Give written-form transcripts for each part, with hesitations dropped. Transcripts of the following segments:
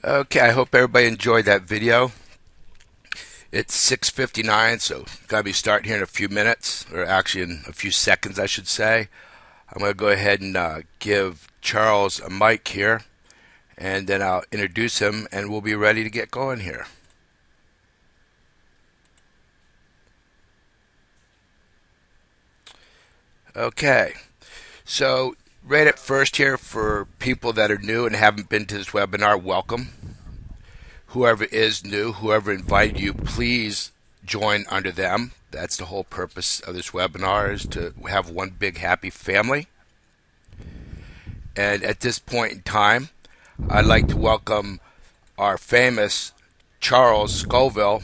Okay, I hope everybody enjoyed that video. It's 6:59, so gotta be starting here in a few minutes, or actually in a few seconds, I should say. I'm gonna go ahead and give Charles a mic here, and then I'll introduce him, and we'll be ready to get going here. Okay, so right at first here, for people that are new and haven't been to this webinar, welcome. Whoever is new, whoever invited you, please join under them. That's the whole purpose of this webinar, is to have one big happy family. And at this point in time, I'd like to welcome our famous Charles Scoville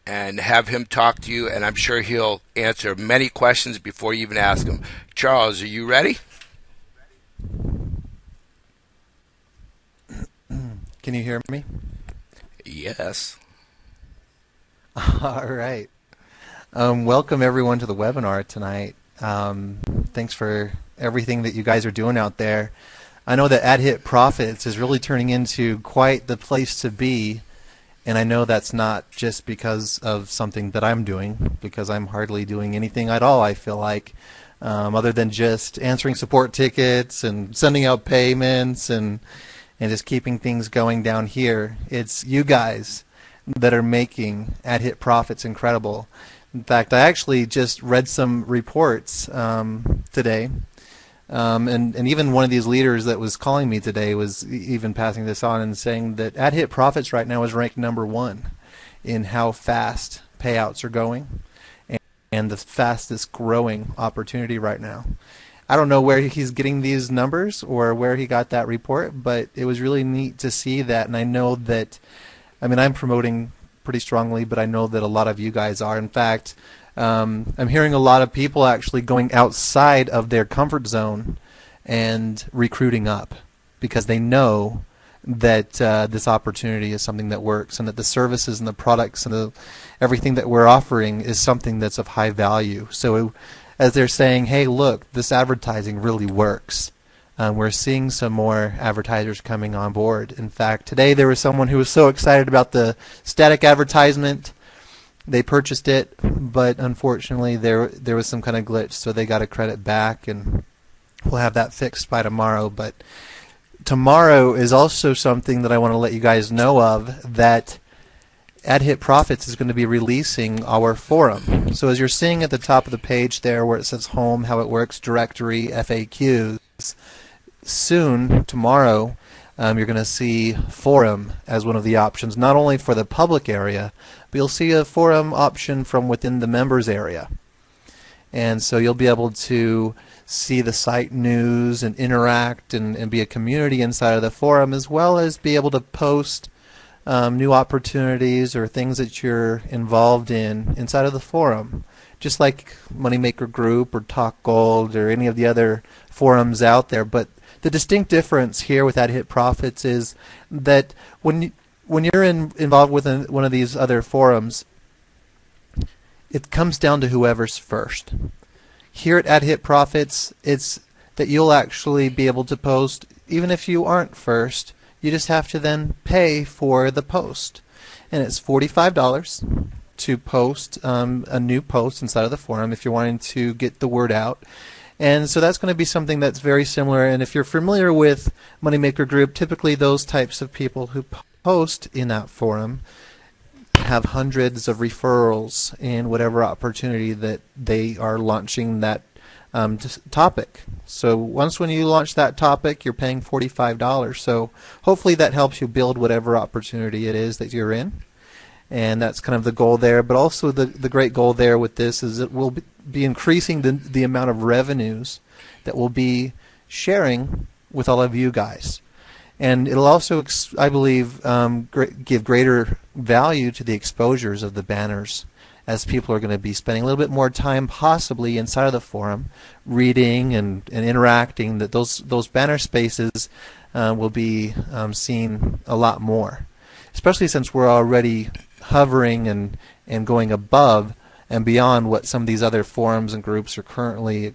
and have him talk to you, and I'm sure he'll answer many questions before you even ask him. Charles, are you ready? Can you hear me? Yes. All right. Welcome everyone to the webinar tonight. Thanks for everything that you guys are doing out there. I know that Adhitprofits is really turning into quite the place to be, and I know that's not just because of something that I'm doing, because I'm hardly doing anything at all, I feel like, other than just answering support tickets and sending out payments and just keeping things going down here. It's you guys that are making Adhitprofits incredible. In fact, I actually just read some reports today, and even one of these leaders that was calling me today was even passing this on and saying that Adhitprofits right now is ranked #1 in how fast payouts are going and the fastest growing opportunity right now. I don't know where he's getting these numbers or where he got that report, but it was really neat to see that. And I know that, I mean, I'm promoting pretty strongly, but I know that a lot of you guys are. In fact, I'm hearing a lot of people actually going outside of their comfort zone and recruiting up because they know that this opportunity is something that works, and that the services and the products and everything that we're offering is something that's of high value. So as they're saying, hey, look, this advertising really works. We're seeing some more advertisers coming on board. In fact, today there was someone who was so excited about the static advertisement. They purchased it, but unfortunately there was some kind of glitch, so they got a credit back, and we'll have that fixed by tomorrow. But tomorrow is also something that I want to let you guys know of, that Adhitprofits is going to be releasing our forum. So as you're seeing at the top of the page there where it says Home, How It Works, Directory, FAQs, soon, tomorrow, you're going to see Forum as one of the options, not only for the public area, but you'll see a forum option from within the members area. And so you'll be able to see the site news and interact and be a community inside of the forum, as well as be able to post new opportunities or things that you're involved in inside of the forum, just like Moneymaker Group or Talk Gold or any of the other forums out there. But the distinct difference here with Adhitprofits is that when you're involved with one of these other forums, it comes down to whoever's first. Here at Adhitprofits, it's that you'll actually be able to post even if you aren't first. You just have to then pay for the post, and it's $45 to post a new post inside of the forum if you're wanting to get the word out. And so that's going to be something that's very similar. And if you're familiar with Moneymaker Group, typically those types of people who post in that forum have hundreds of referrals in whatever opportunity that they are launching that topic. So once when you launch that topic, you're paying $45. So hopefully that helps you build whatever opportunity it is that you're in. And that's kind of the goal there. But also the great goal there with this is it will be increasing the amount of revenues that we'll be sharing with all of you guys. And it'll also, I believe, give greater value to the exposures of the banners, as people are going to be spending a little bit more time possibly inside of the forum reading and interacting, that those banner spaces will be seen a lot more, especially since we're already hovering and going above and beyond what some of these other forums and groups are currently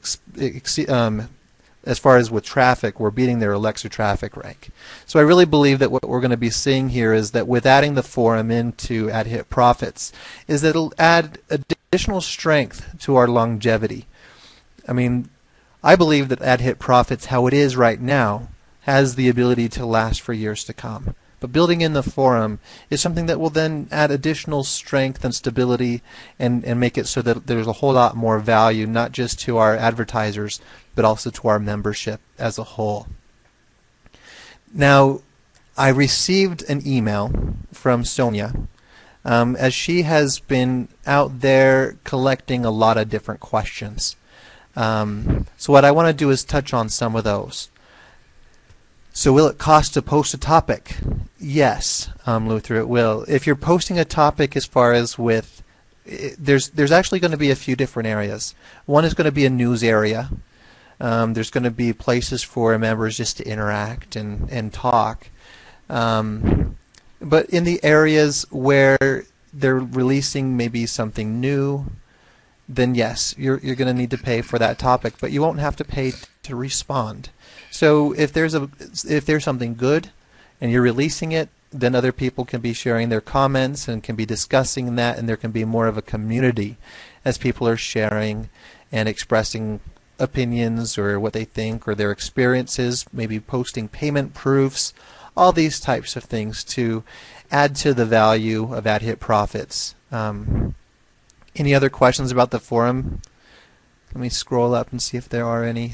as far as with traffic, we're beating their Alexa traffic rank. So I really believe that what we're going to be seeing here is that with adding the forum into Adhitprofits, is that it'll add additional strength to our longevity. I mean, I believe that Adhitprofits, how it is right now, has the ability to last for years to come. But building in the forum is something that will then add additional strength and stability and make it so that there's a whole lot more value, not just to our advertisers, but also to our membership as a whole. Now, I received an email from Sonia as she has been out there collecting a lot of different questions. So what I want to do is touch on some of those. So will it cost to post a topic? Yes, Luther, it will. If you're posting a topic as far as with, there's actually going to be a few different areas. One is going to be a news area. There's going to be places for members just to interact and talk. But in the areas where they're releasing maybe something new, then yes, you're going to need to pay for that topic, but you won't have to pay to respond. So if there's something good and you're releasing it, then other people can be sharing their comments and can be discussing that, and there can be more of a community as people are sharing and expressing opinions or what they think or their experiences, maybe posting payment proofs, all these types of things to add to the value of Adhitprofits. Any other questions about the forum? Let me scroll up and see if there are any.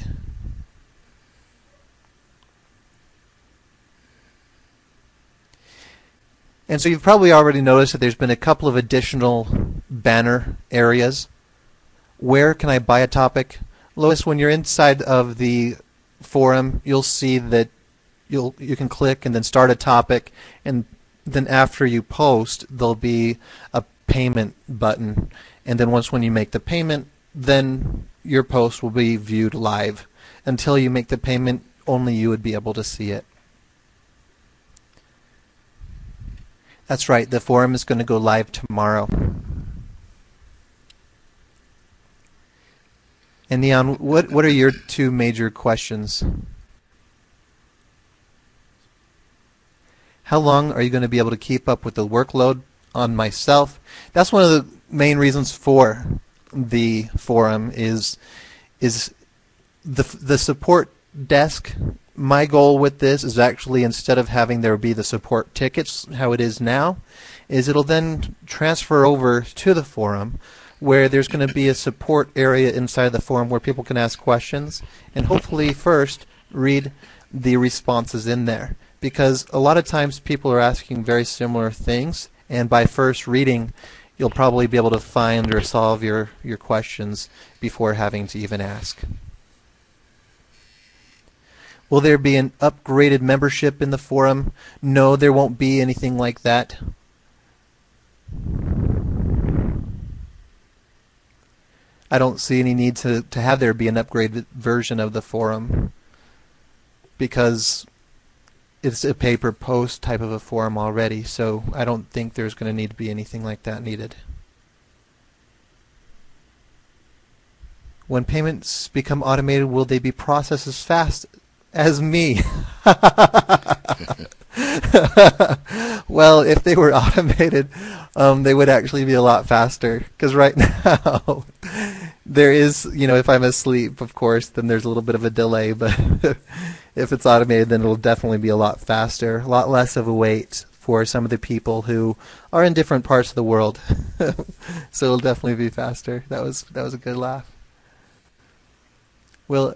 And so you've probably already noticed that there's been a couple of additional banner areas. Where can I buy a topic? Lois, when you're inside of the forum, you'll see that you can click and then start a topic, and then after you post, there'll be a payment button, and then when you make the payment, then your post will be viewed live. Until you make the payment, only you would be able to see it. That's right, the forum is going to go live tomorrow. And Neon, what are your two major questions? How long are you going to be able to keep up with the workload on myself? That's one of the main reasons for the forum is the support desk. My goal with this is actually, instead of having there be the support tickets, how it is now, is it'll then transfer over to the forum, where there's going to be a support area inside the forum where people can ask questions and hopefully first read the responses in there. Because a lot of times people are asking very similar things, and by first reading, you'll probably be able to find or solve your questions before having to even ask. Will there be an upgraded membership in the forum? No, there won't be anything like that. I don't see any need to have there be an upgraded version of the forum, because it's a pay-per-post type of a forum already, so I don't think there's going to need to be anything like that needed. When payments become automated, will they be processed as fast as me? Well, if they were automated, they would actually be a lot faster, because right now there is, if I'm asleep, of course, then there's a little bit of a delay, but if it's automated, then it'll definitely be a lot faster, a lot less of a wait for some of the people who are in different parts of the world. So it'll definitely be faster. That was a good laugh. Will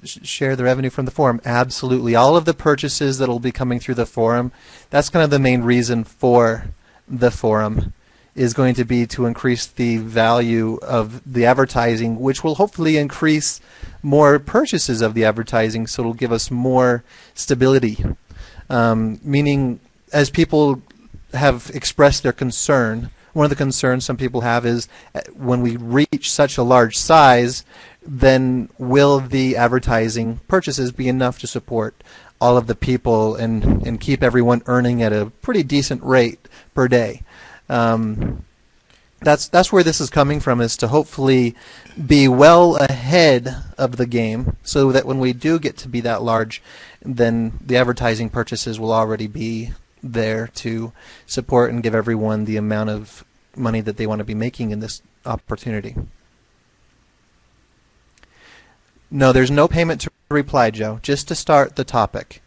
share the revenue from the forum? Absolutely. All of the purchases that will be coming through the forum, that's kind of the main reason for the forum, is going to be to increase the value of the advertising, which will hopefully increase more purchases of the advertising, so it'll give us more stability. Meaning, as people have expressed their concern, one of the concerns some people have is when we reach such a large size, then will the advertising purchases be enough to support all of the people and keep everyone earning at a pretty decent rate per day? that's where this is coming from, is to hopefully be well ahead of the game, so that when we do get to be that large, then the advertising purchases will already be there to support and give everyone the amount of money that they want to be making in this opportunity. No, there's no payment to reply, Joe, just to start the topic.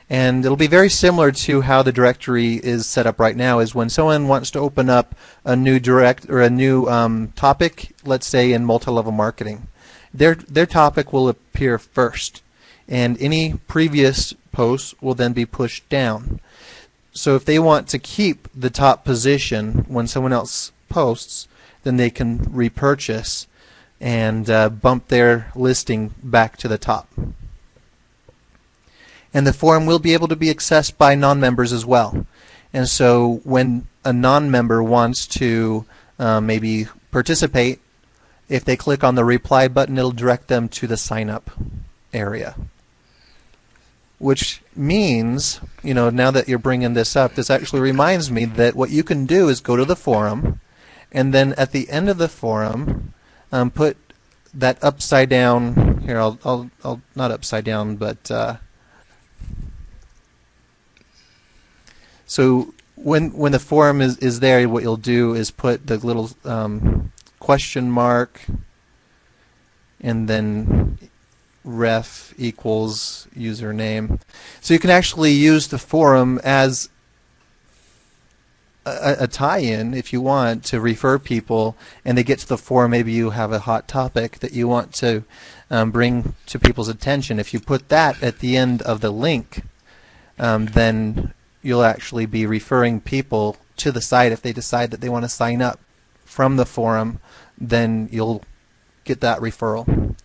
And it'll be very similar to how the directory is set up right now, is when someone wants to open up a new topic, let's say in multi-level marketing, their topic will appear first, and any previous posts will then be pushed down. So if they want to keep the top position when someone else posts, then they can repurchase and bump their listing back to the top. And the forum will be able to be accessed by non-members as well. And so when a non-member wants to maybe participate, if they click on the reply button, it'll direct them to the sign up area. Which means, now that you're bringing this up, this actually reminds me that what you can do is go to the forum, and then at the end of the forum, put that upside down, here, I'll not upside down, but so when the forum is there, what you'll do is put the little question mark and then ref equals username. So you can actually use the forum as a tie-in if you want to refer people, and they get to the forum. Maybe you have a hot topic that you want to bring to people's attention. If you put that at the end of the link, then you'll actually be referring people to the site. If they decide that they want to sign up from the forum, then you'll get that referral.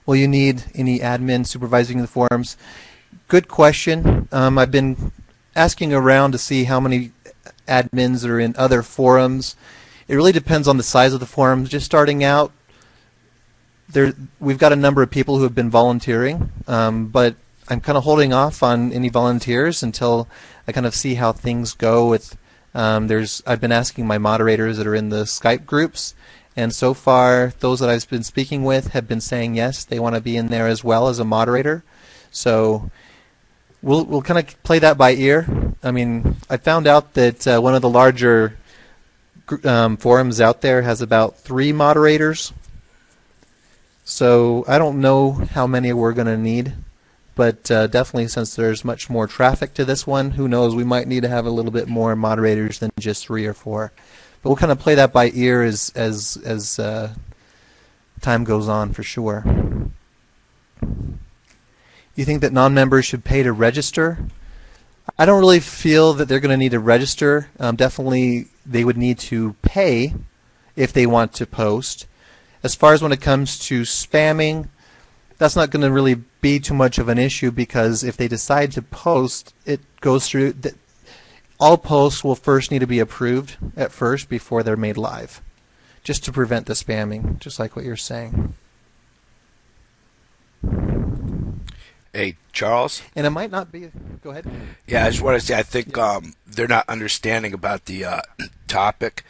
Will you need any admin supervising the forums? Good question. I've been asking around to see how many admins are in other forums. It really depends on the size of the forums. Just starting out, we've got a number of people who have been volunteering, but I'm kind of holding off on any volunteers until I kind of see how things go with I've been asking my moderators that are in the Skype groups, and so far those that I've been speaking with have been saying yes, they want to be in there as well as a moderator. So we'll kind of play that by ear. I mean, I found out that one of the larger forums out there has about 3 moderators. So I don't know how many we're going to need. But definitely, since there's much more traffic to this one, who knows, we might need to have a little bit more moderators than just 3 or 4. But we'll kind of play that by ear as time goes on, for sure. You think that non-members should pay to register? I don't really feel that they're going to need to register. Definitely, they would need to pay if they want to post. As far as when it comes to spamming, that's not going to really be too much of an issue, because if they decide to post, it goes through. All posts will first need to be approved at first before they're made live, just to prevent the spamming, just like what you're saying. Hey, Charles? And it might not be. Go ahead. Yeah, I just want to say I think they're not understanding about the topic.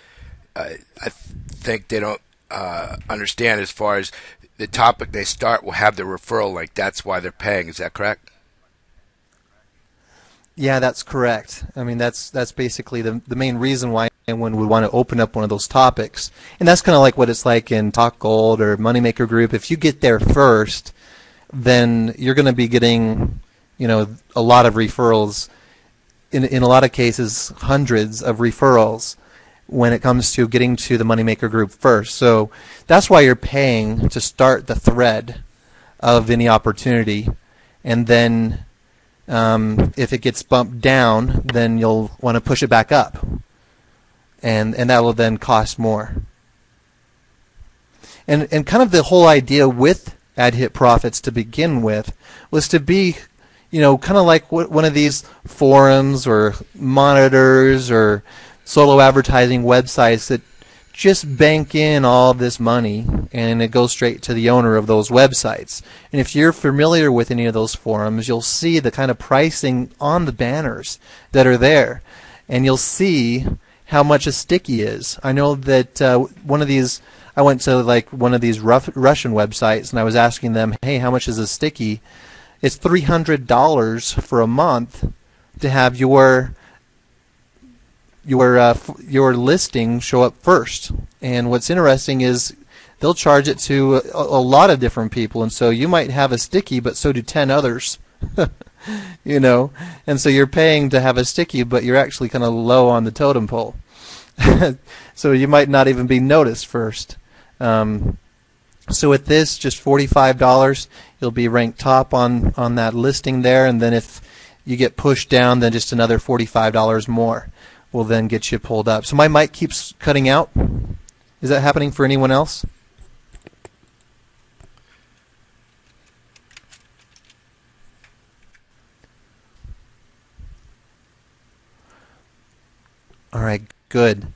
I think they don't understand as far as the topic they start will have the referral link. That's why they're paying. Is that correct? Yeah, that's correct. I mean, that's basically the main reason why anyone would want to open up one of those topics. And that's kind of like what it's like in Talk Gold or Moneymaker Group. If you get there first, then you're going to be getting, a lot of referrals. In a lot of cases, hundreds of referrals when it comes to getting to the Moneymaker Group first. So that's why you're paying to start the thread of any opportunity, and then if it gets bumped down, then you'll want to push it back up, and that will then cost more. And kind of the whole idea with Adhitprofits to begin with was to be, kind of like one of these forums or monitors or solo advertising websites that just bank in all this money and it goes straight to the owner of those websites. And if you're familiar with any of those forums, you'll see the kind of pricing on the banners that are there. and you'll see how much a sticky is. I know that one of these, I went to like one of these Russian websites, and I was asking them, hey, how much is a sticky? It's $300 for a month to have your listing show up first. And what's interesting is they'll charge it to a lot of different people, and so you might have a sticky, but so do 10 others. You know, and so you're paying to have a sticky, but you're actually kind of low on the totem pole. So you might not even be noticed first. So with this, just $45, you'll be ranked top on that listing there, and then if you get pushed down, then just another $45 more will then get you pulled up. So my mic keeps cutting out. Is that happening for anyone else? All right, good.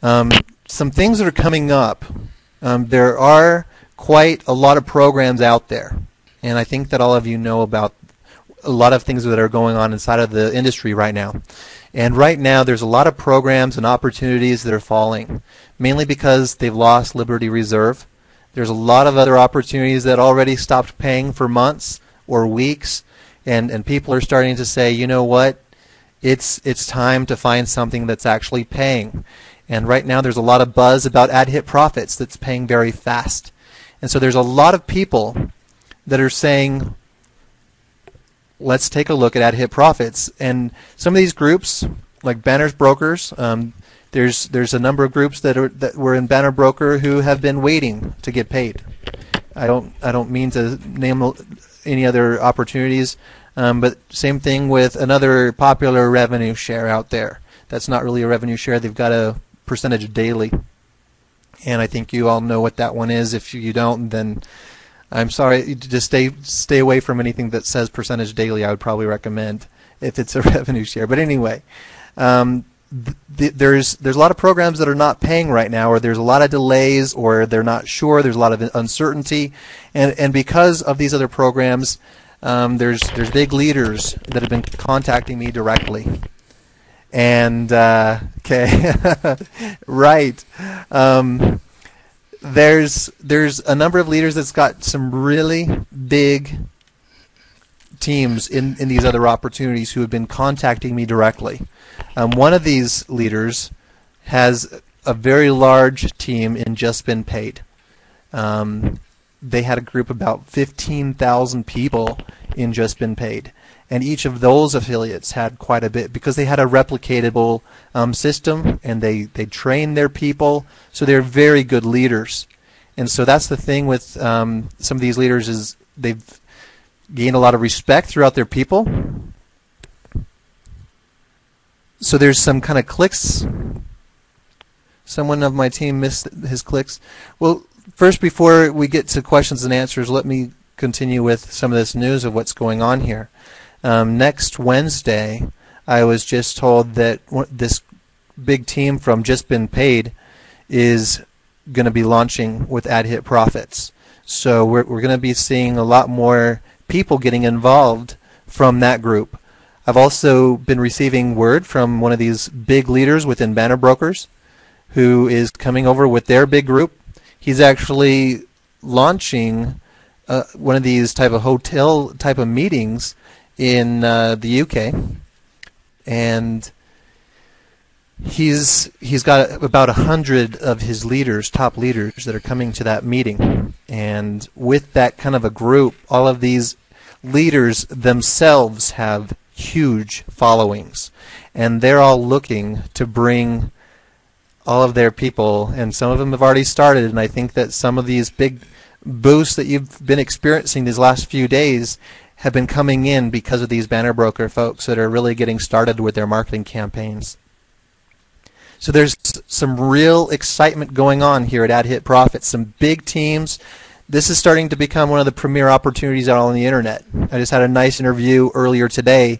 Some things that are coming up. There are quite a lot of programs out there, and I think that all of you know about a lot of things that are going on inside of the industry right now. And right now there's a lot of programs and opportunities that are falling, mainly because they've lost Liberty Reserve. There's a lot of other opportunities that already stopped paying for months or weeks, and people are starting to say, you know what, it's time to find something that's actually paying. And right now there's a lot of buzz about Adhitprofits that's paying very fast. And so there's a lot of people that are saying, let's take a look at Adhitprofits. And some of these groups, like Banner's Brokers, there's a number of groups that were in Banner Broker who have been waiting to get paid. I don't mean to name any other opportunities, but same thing with another popular revenue share out there. That's not really a revenue share. They've got a percentage daily, and I think you all know what that one is. If you don't, then I'm sorry. Just stay away from anything that says percentage daily. I would probably recommend if it's a revenue share. But anyway, there's a lot of programs that are not paying right now, or there's a lot of delays, or they're not sure. There's a lot of uncertainty, and because of these other programs, there's big leaders that have been contacting me directly. And okay, right. There's a number of leaders that's got some really big teams in these other opportunities who have been contacting me directly. One of these leaders has a very large team in Just Been Paid. They had a group about 15,000 people in Just Been Paid. And each of those affiliates had quite a bit because they had a replicatable system, and they trained their people, so they're very good leaders. And so that's the thing with some of these leaders is they've gained a lot of respect throughout their people. So there's some kind of clicks. Someone of my team missed his clicks. Well, first, before we get to questions and answers, let me continue with some of this news of what's going on here. Next Wednesday, I was just told that this big team from Just Been Paid is going to be launching with Adhitprofits. So we're going to be seeing a lot more people getting involved from that group. I've also been receiving word from one of these big leaders within Banner Brokers who is coming over with their big group. He's actually launching one of these type of hotel type of meetings in the UK, and he's got about 100 of his leaders, top leaders, that are coming to that meeting. And with that kind of a group, all of these leaders themselves have huge followings, and they're all looking to bring all of their people, and some of them have already started, and I think that some of these big boosts that you've been experiencing these last few days have been coming in because of these Banner Broker folks that are really getting started with their marketing campaigns. So there's some real excitement going on here at Adhitprofits, some big teams. This is starting to become one of the premier opportunities out on the internet. I just had a nice interview earlier today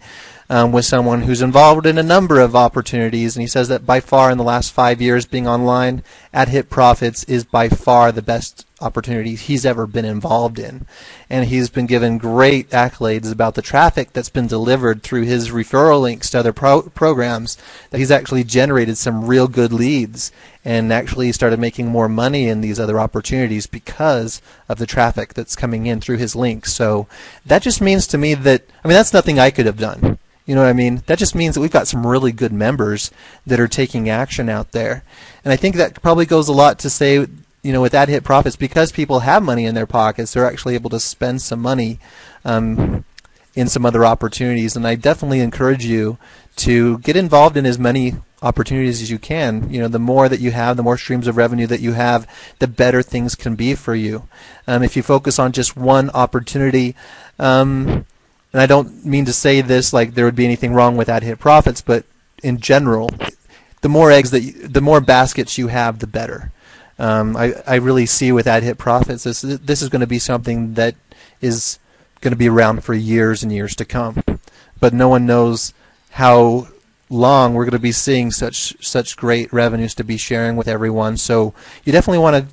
with someone who's involved in a number of opportunities, and he says that by far in the last 5 years being online, Adhitprofits is by far the best opportunities he's ever been involved in. And he's been given great accolades about the traffic that's been delivered through his referral links to other programs, that he's actually generated some real good leads and actually started making more money in these other opportunities because of the traffic that's coming in through his links. So that just means to me that, I mean, that's nothing I could have done. You know what I mean? That just means that we've got some really good members that are taking action out there. And I think that probably goes a lot to say, you know, with Adhitprofits, because people have money in their pockets, they're actually able to spend some money in some other opportunities. And I definitely encourage you to get involved in as many opportunities as you can. You know, the more that you have, the more streams of revenue that you have, the better things can be for you. If you focus on just one opportunity, and I don't mean to say this like there would be anything wrong with Adhitprofits, but in general, the more eggs the more baskets you have, the better. I really see with Adhitprofits this is going to be something that is going to be around for years and years to come. But no one knows how long we're going to be seeing such great revenues to be sharing with everyone. So you definitely want to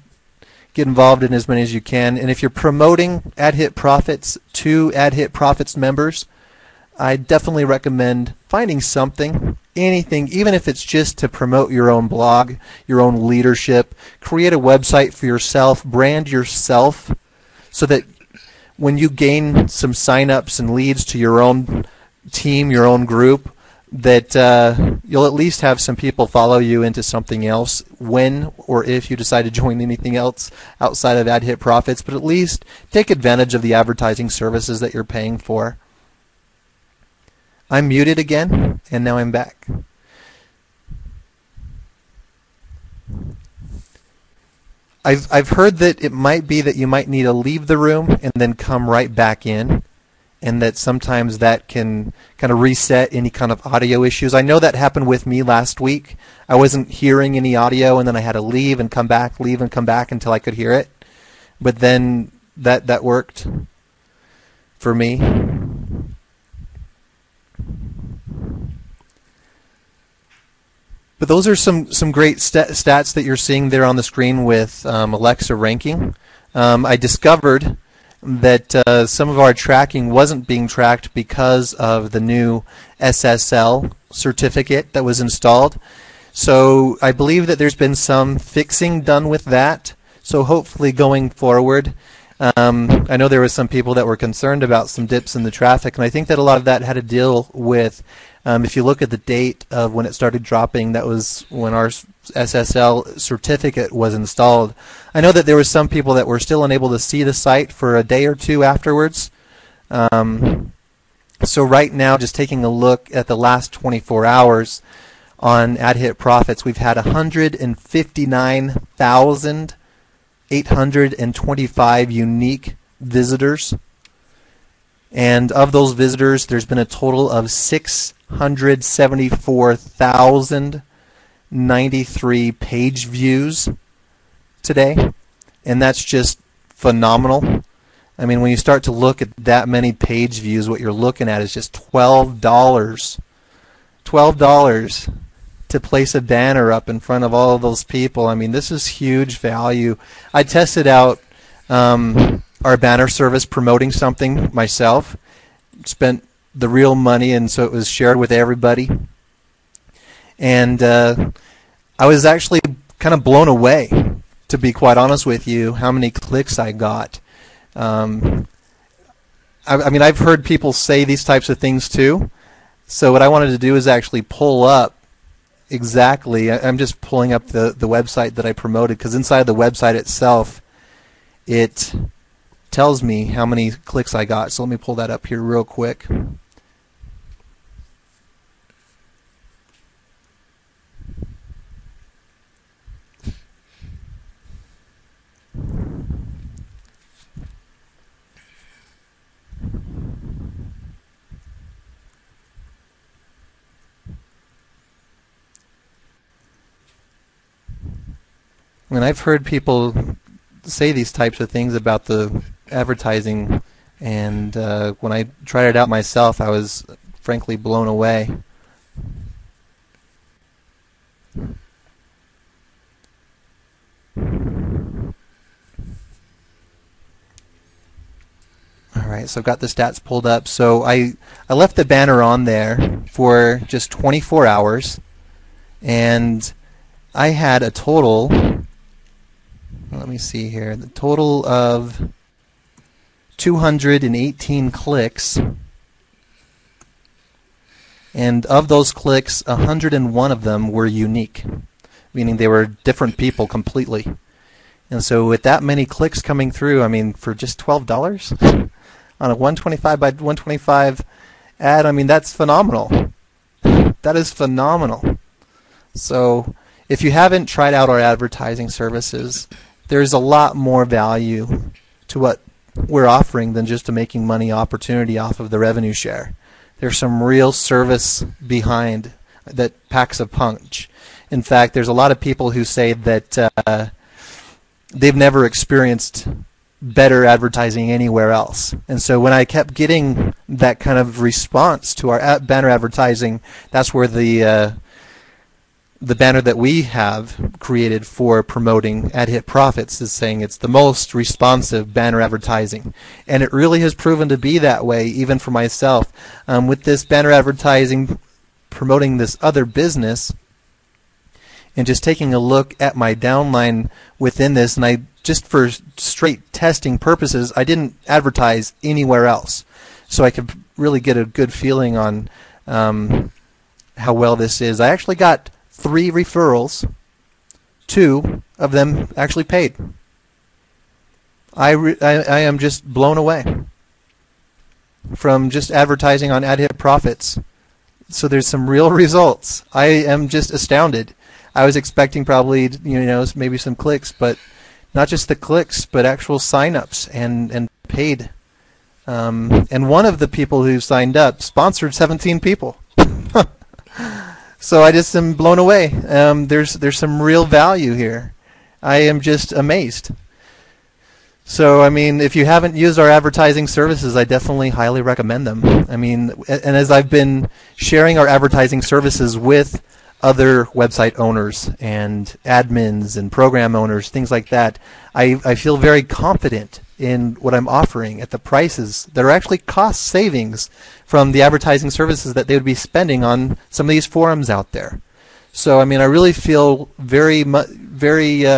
get involved in as many as you can. And if you're promoting Adhitprofits to Adhitprofits members, I definitely recommend finding something, anything, even if it's just to promote your own blog, your own leadership, create a website for yourself, brand yourself, so that when you gain some sign-ups and leads to your own team, your own group, that you'll at least have some people follow you into something else when or if you decide to join anything else outside of Adhitprofits, but at least take advantage of the advertising services that you're paying for. I'm muted again, and now I'm back. I've heard that it might be that you might need to leave the room and then come right back in, and that sometimes that can kind of reset any kind of audio issues. I know that happened with me last week. I wasn't hearing any audio, and then I had to leave and come back until I could hear it. But then that worked for me. But those are some great stats that you're seeing there on the screen with Alexa ranking. I discovered that some of our tracking wasn't being tracked because of the new SSL certificate that was installed. So I believe that there's been some fixing done with that. So hopefully going forward, I know there were some people that were concerned about some dips in the traffic, and I think that a lot of that had to deal with, if you look at the date of when it started dropping, that was when our SSL certificate was installed. I know that there were some people that were still unable to see the site for a day or two afterwards. So right now, just taking a look at the last 24 hours on Adhitprofits, we've had 159,825 unique visitors. And of those visitors, there's been a total of 674,093 page views today. And that's just phenomenal. I mean, when you start to look at that many page views, what you're looking at is just $12. $12 to place a banner up in front of all of those people. I mean, this is huge value. I tested out our banner service promoting something myself, spent the real money, and so it was shared with everybody. And I was actually kind of blown away, to be quite honest with you, how many clicks I got. I mean, I've heard people say these types of things too. So what I wanted to do is actually pull up exactly. I'm just pulling up the website that I promoted, because inside the website itself, it tells me how many clicks I got. So let me pull that up here real quick. And I've heard people say these types of things about the advertising, and when I tried it out myself, I was frankly blown away. Alright, so I've got the stats pulled up. So I left the banner on there for just 24 hours, and I had a total, let me see here, the total of 218 clicks, and of those clicks, 101 of them were unique, meaning they were different people completely. And so with that many clicks coming through, I mean, for just $12 on a 125 by 125 ad, I mean, that's phenomenal. That is phenomenal. So if you haven't tried out our advertising services, there's a lot more value to what we're offering than just a making money opportunity off of the revenue share. There's some real service behind that packs a punch. In fact, there's a lot of people who say that they've never experienced better advertising anywhere else. And so when I kept getting that kind of response to our banner advertising, that's where the banner that we have created for promoting Adhitprofits is saying it's the most responsive banner advertising. And it really has proven to be that way, even for myself. With this banner advertising promoting this other business, and just taking a look at my downline within this, and I just for straight testing purposes, I didn't advertise anywhere else. So I could really get a good feeling on how well this is. I actually got 3 referrals. 2 of them actually paid. I am just blown away from just advertising on Adhitprofits. So there's some real results. I am just astounded. I was expecting probably, maybe some clicks, but not just the clicks, but actual sign-ups and paid. And one of the people who signed up sponsored 17 people. So I just am blown away. There's some real value here. I am just amazed. So, I mean, if you haven't used our advertising services, I definitely highly recommend them. I mean, and as I've been sharing our advertising services with other website owners and admins and program owners, things like that, I feel very confident in what I'm offering at the prices that are actually cost savings from the advertising services that they would be spending on some of these forums out there. So, I mean, I really feel very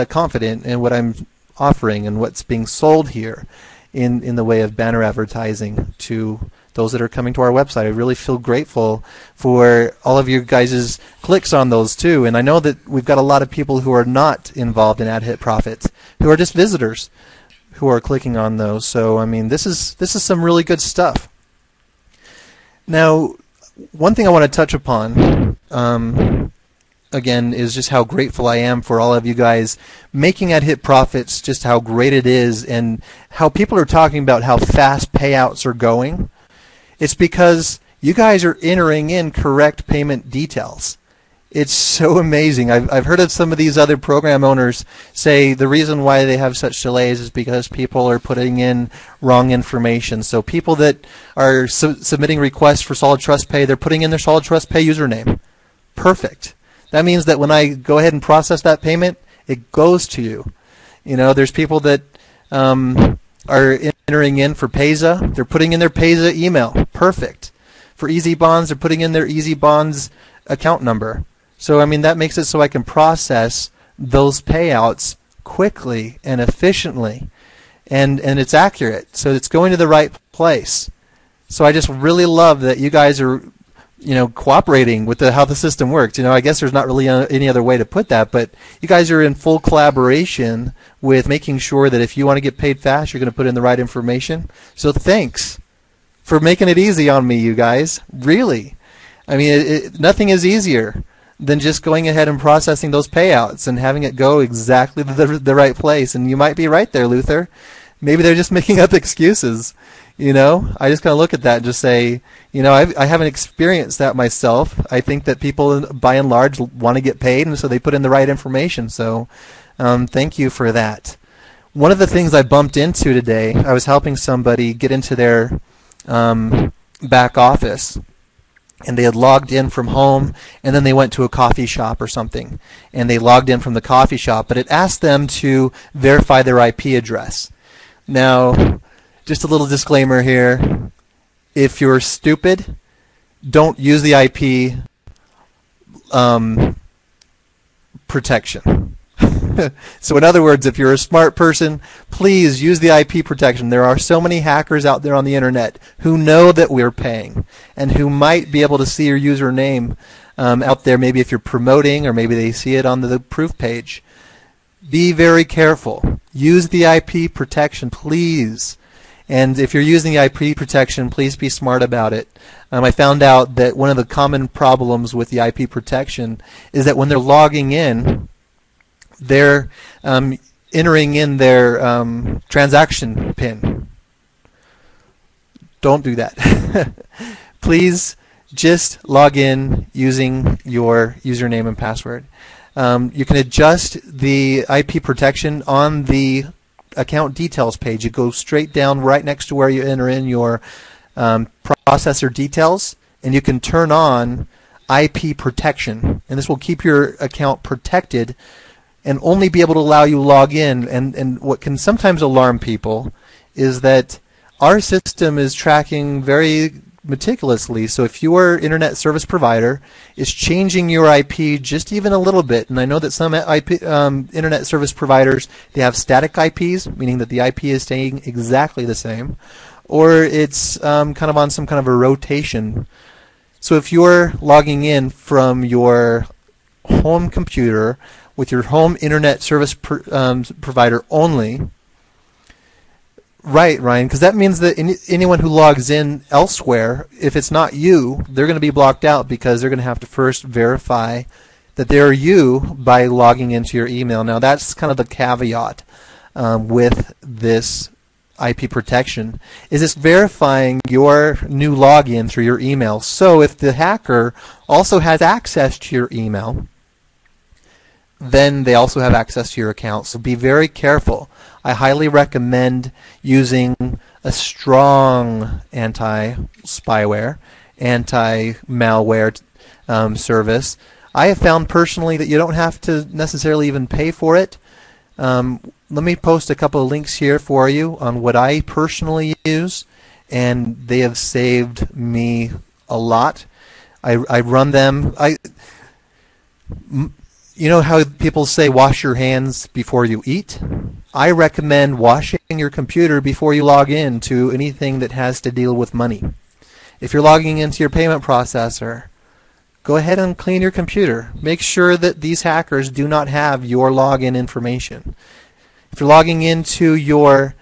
confident in what I'm offering and what's being sold here in the way of banner advertising to those that are coming to our website. I really feel grateful for all of you guys' clicks on those too. And I know that we've got a lot of people who are not involved in Adhitprofits, who are just visitors who are clicking on those. So, I mean, this is some really good stuff. Now, one thing I want to touch upon again is just how grateful I am for all of you guys making Adhitprofits, just how great it is, and how people are talking about how fast payouts are going. It's because you guys are entering in correct payment details. It's so amazing. I've heard of some of these other program owners say the reason why they have such delays is because people are putting in wrong information. So people that are submitting requests for Solid Trust Pay, they're putting in their Solid Trust Pay username. Perfect. That means that when I go ahead and process that payment, it goes to you. There's people that are entering in for Payza. They're putting in their Payza email. Perfect. For Easy Bonds, they're putting in their Easy Bonds account number. So, I mean, that makes it so I can process those payouts quickly and efficiently, and it's accurate. So it's going to the right place. So I just really love that you guys are, cooperating with how the system works. I guess there's not really any other way to put that, but you guys are in full collaboration with making sure that if you want to get paid fast, you're going to put in the right information. So thanks for making it easy on me, you guys. Really. I mean, nothing is easier than just going ahead and processing those payouts and having it go exactly to the right place. And you might be right there, Luther. Maybe they're just making up excuses. I just kind of look at that and just say, I haven't experienced that myself. I think that people, by and large, want to get paid, and so they put in the right information. So thank you for that. One of the things I bumped into today, I was helping somebody get into their back office, and they had logged in from home, and then they went to a coffee shop or something, and they logged in from the coffee shop, but it asked them to verify their IP address. Now, just a little disclaimer here. If you're stupid, don't use the IP protection. So in other words, if you're a smart person, please use the IP protection. There are so many hackers out there on the internet who know that we're paying and who might be able to see your username out there, maybe if you're promoting, or maybe they see it on the proof page. Be very careful. Use the IP protection, please. And if you're using the IP protection, please be smart about it. I found out that one of the common problems with the IP protection is that when they're logging in, they're entering in their transaction PIN. Don't do that. Please just log in using your username and password. You can adjust the IP protection on the account details page. You go straight down right next to where you enter in your processor details, and you can turn on IP protection, and this will keep your account protected and only be able to allow you to log in. And what can sometimes alarm people is that our system is tracking very meticulously. So if your internet service provider is changing your IP just even a little bit, and I know that some internet service providers, they have static IPs, meaning that the IP is staying exactly the same, or it's kind of on some kind of a rotation. So if you're logging in from your home computer with your home internet service provider only, right, Ryan, because that means that anyone who logs in elsewhere, if it's not you, they're going to be blocked out because they're going to have to first verify that they're you by logging into your email. Now that's kind of the caveat with this IP protection, is it's verifying your new login through your email. So if the hacker also has access to your email, then they also have access to your account. So be very careful. I highly recommend using a strong anti-spyware, anti-malware service. I have found personally that you don't have to necessarily even pay for it. Let me post a couple of links here for you on what I personally use, and they have saved me a lot. I run them. You know how people say wash your hands before you eat? I recommend washing your computer before you log in to anything that has to deal with money. If you're logging into your payment processor, go ahead and clean your computer. Make sure that these hackers do not have your login information. If you're logging into your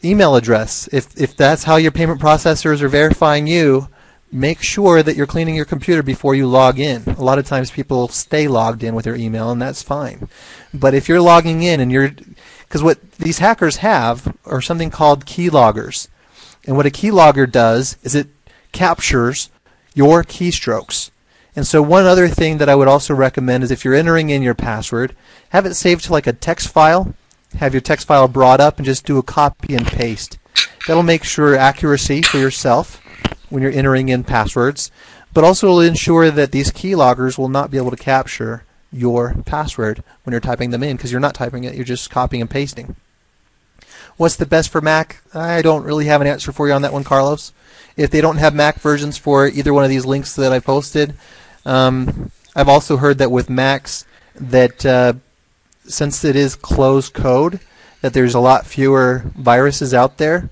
email address, if that's how your payment processors are verifying you, make sure that you're cleaning your computer before you log in. A lot of times people stay logged in with their email, and that's fine. But if you're logging in and because what these hackers have are something called keyloggers. And what a keylogger does is it captures your keystrokes. And so one other thing that I would also recommend is if you're entering in your password, have it saved to like a text file. Have your text file brought up and just do a copy and paste. That'll make sure accuracy for yourself when you're entering in passwords, but also will ensure that these keyloggers will not be able to capture your password when you're typing them in, because you're not typing it, you're just copying and pasting. What's the best for Mac? I don't really have an answer for you on that one, Carlos. If they don't have Mac versions for either one of these links that I posted, I've also heard that with Macs that since it is closed code, that there's a lot fewer viruses out there,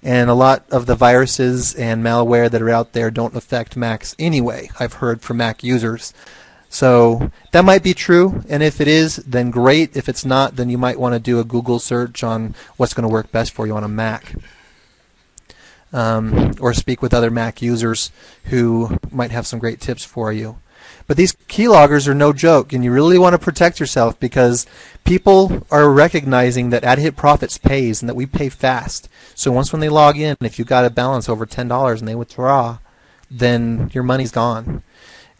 and a lot of the viruses and malware that are out there don't affect Macs anyway, I've heard from Mac users. So that might be true, and if it is, then great. If it's not, then you might want to do a Google search on what's going to work best for you on a Mac. Or speak with other Mac users who might have some great tips for you. But these keyloggers are no joke, and you really want to protect yourself, because people are recognizing that Adhitprofits pays and that we pay fast. So once when they log in, if you've got a balance over $10 and they withdraw, then your money's gone.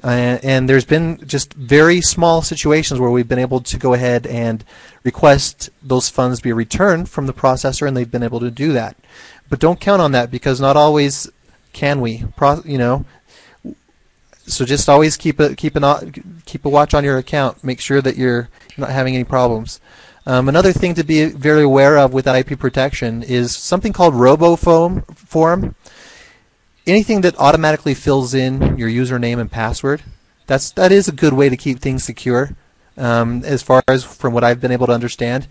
And there's been just very small situations where we've been able to go ahead and request those funds be returned from the processor, and they've been able to do that. But don't count on that, because not always can we. So just always keep a watch on your account. Make sure that you're not having any problems. Another thing to be very aware of with IP protection is something called RoboForm. Anything that automatically fills in your username and password, that is a good way to keep things secure, as far as from what I've been able to understand.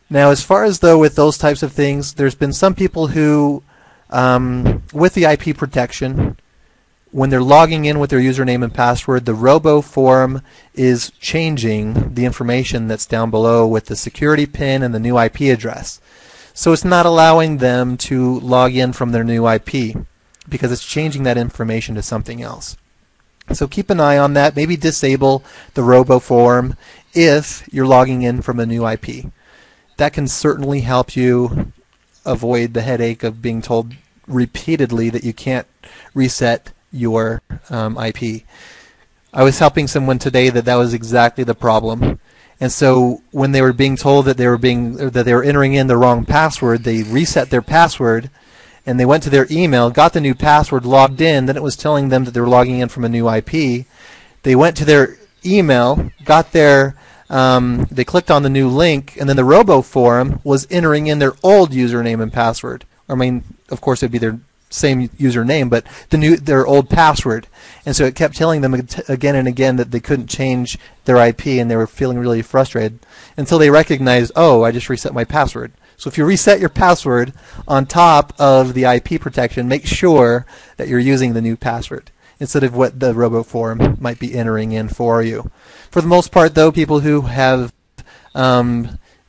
Now, as far as though with those types of things, there's been some people who, with the IP protection, when they're logging in with their username and password, the RoboForm is changing the information that's down below with the security pin and the new IP address. So it's not allowing them to log in from their new IP because it's changing that information to something else. So keep an eye on that. Maybe disable the RoboForm if you're logging in from a new IP. That can certainly help you avoid the headache of being told repeatedly that you can't reset your IP. I was helping someone today that was exactly the problem. And so when they were being told that they were entering in the wrong password, they reset their password and they went to their email, got the new password, logged in, then it was telling them that they were logging in from a new IP. They went to their email, got their they clicked on the new link, and then the RoboForm was entering in their old username and password. I mean, of course, it'd be their same username, but their old password. And so it kept telling them again and again that they couldn't change their IP, and they were feeling really frustrated until they recognized, oh, I just reset my password. So if you reset your password on top of the IP protection, make sure that you're using the new password instead of what the RoboForm might be entering in for you. For the most part, though, people who have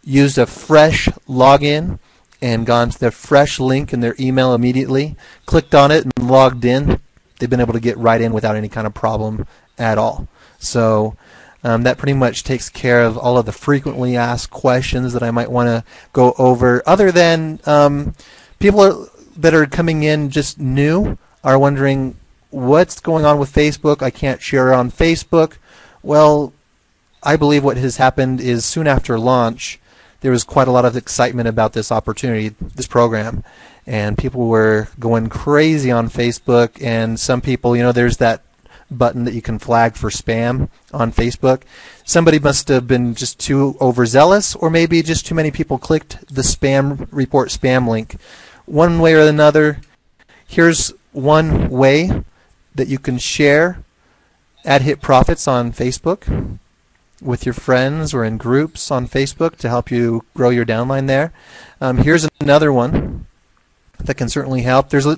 used a fresh login and gone to the fresh link in their email immediately, clicked on it and logged in, they've been able to get right in without any kind of problem at all. So that pretty much takes care of all of the frequently asked questions that I might want to go over. Other than people that are coming in just new are wondering, what's going on with Facebook? I can't share on Facebook. Well, I believe what has happened is soon after launch, there was quite a lot of excitement about this opportunity, this program, and people were going crazy on Facebook. And some people, there's that button that you can flag for spam on Facebook. Somebody must have been just too overzealous, or maybe just too many people clicked the spam report spam link. One way or another, here's one way that you can share Adhitprofits on Facebook with your friends or in groups on Facebook to help you grow your downline there. Here's another one that can certainly help. There's a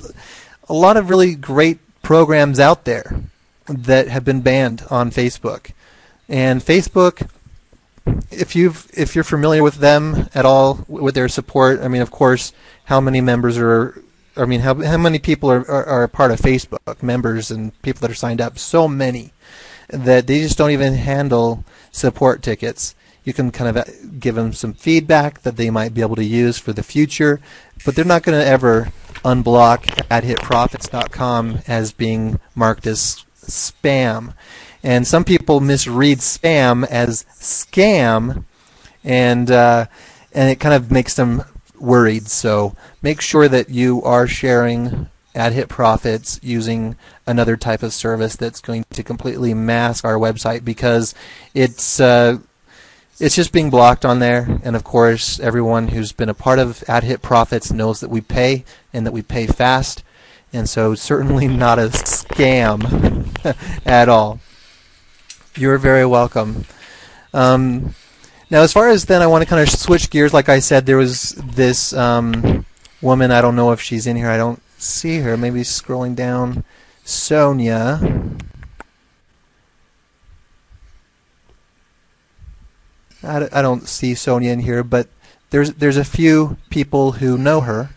lot of really great programs out there that have been banned on Facebook. And Facebook, if you're familiar with them at all, with their support, I mean, of course, how many members how many people are a part of Facebook, members and people that are signed up? So many that they just don't even handle support tickets. You can kind of give them some feedback that they might be able to use for the future, but they're not going to ever unblock Adhitprofits.com as being marked as spam. And some people misread spam as scam, and it kind of makes them worried. So make sure that you are sharing Adhitprofits using another type of service that's going to completely mask our website, because it's just being blocked on there. And of course, everyone who's been a part of Adhitprofits knows that we pay, and that we pay fast, and so certainly not a scam at all. You're very welcome. Now, as far as then, I want to kind of switch gears. Like I said, there was this woman, I don't know if she's in here, I don't see her, maybe scrolling down, Sonia. I don't see Sonia in here, but there's a few people who know her,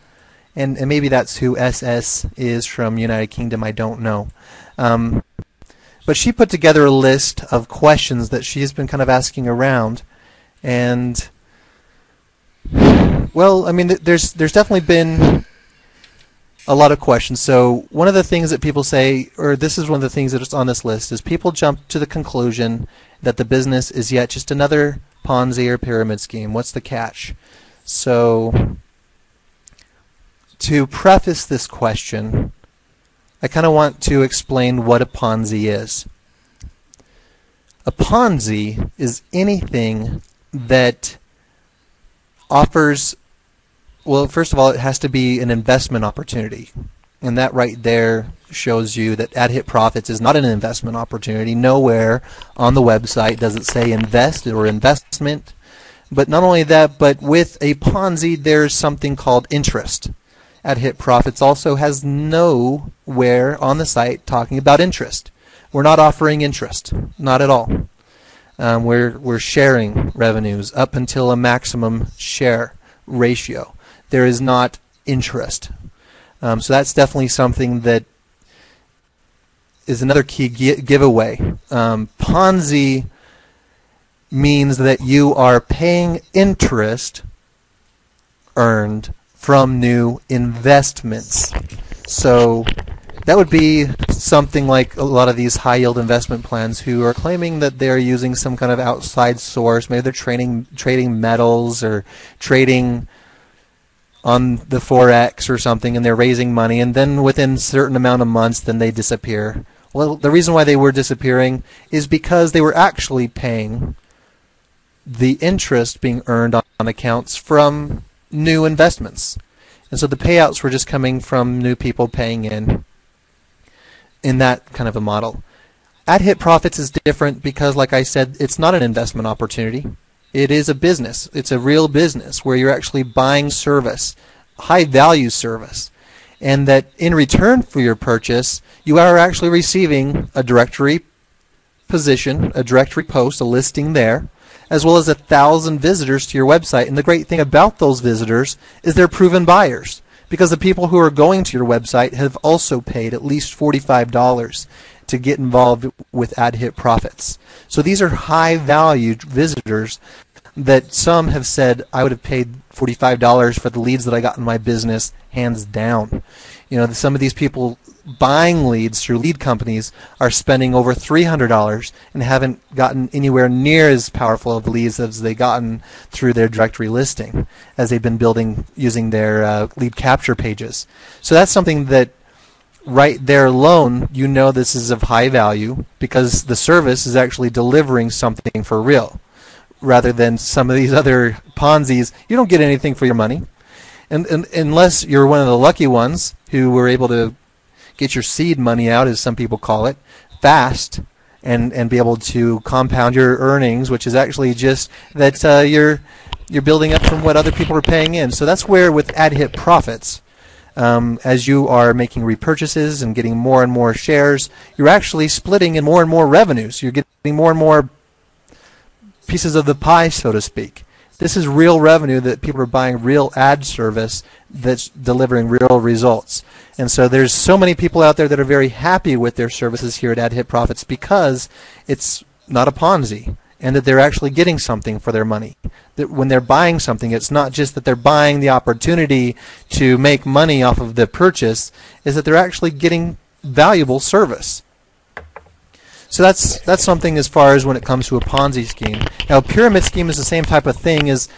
and maybe that's who SS is from United Kingdom, I don't know. But she put together a list of questions that she's been kind of asking around, and well, I mean, there's definitely been a lot of questions. So one of the things that people say, or this is one of the things that's on this list, is people jump to the conclusion that the business is yet just another Ponzi or pyramid scheme. What's the catch? So to preface this question, I kind of want to explain what a Ponzi is. A Ponzi is anything that offers, well, first of all, it has to be an investment opportunity. And that right there shows you that Adhitprofits is not an investment opportunity. Nowhere on the website does it say invest or investment. But not only that, but with a Ponzi, there's something called interest. Adhitprofits also has nowhere on the site talking about interest. We're not offering interest, not at all. We're sharing revenues up until a maximum share ratio. There is not interest. So that's definitely something that is another key giveaway. Ponzi means that you are paying interest earned from new investments. So that would be something like a lot of these high-yield investment plans who are claiming that they're using some kind of outside source. Maybe they're trading metals or trading on the Forex or something, and they're raising money, and then within a certain amount of months, then they disappear. Well, the reason why they were disappearing is because they were actually paying the interest being earned on accounts from new investments. And so the payouts were just coming from new people paying in that kind of a model. Adhitprofits is different because, like I said, it's not an investment opportunity. It is a business. It's a real business where you're actually buying service, high value service, and that in return for your purchase, you are actually receiving a directory position, a directory post, a listing there, as well as 1,000 visitors to your website. And the great thing about those visitors is they're proven buyers, because the people who are going to your website have also paid at least $45 to get involved with Adhitprofits. So these are high value visitors that some have said, I would have paid $45 for the leads that I got in my business, hands down. You know, some of these people buying leads through lead companies are spending over $300 and haven't gotten anywhere near as powerful of leads as they've gotten through their directory listing as they've been building using their lead capture pages. So that's something that right there alone, you know this is of high value because the service is actually delivering something for real, rather than some of these other Ponzi's. You don't get anything for your money, and unless you're one of the lucky ones who were able to get your seed money out, as some people call it, fast, and be able to compound your earnings, which is actually just that you're building up from what other people are paying in. So that's where with Adhitprofits, as you are making repurchases and getting more and more shares, you're actually splitting in more and more revenues. You're getting more and more pieces of the pie, so to speak. This is real revenue that people are buying, real ad service that's delivering real results. And so there's so many people out there that are very happy with their services here at Adhitprofits because it's not a Ponzi, and that they're actually getting something for their money. That when they're buying something, it's not just that they're buying the opportunity to make money off of the purchase, is that they're actually getting valuable service. So that's something as far as when it comes to a Ponzi scheme. Now, a pyramid scheme is the same type of thing. Is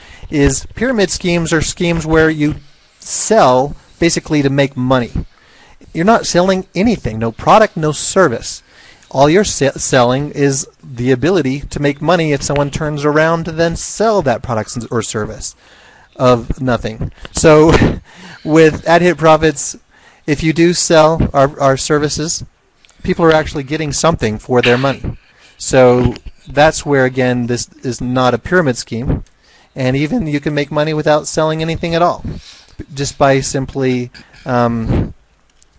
pyramid schemes are schemes where you sell basically to make money. You're not selling anything, no product, no service. All you're selling is the ability to make money if someone turns around to then sell that product or service of nothing. So with Adhitprofits, if you do sell our services, people are actually getting something for their money. So that's where, again, this is not a pyramid scheme. And even you can make money without selling anything at all, just by simply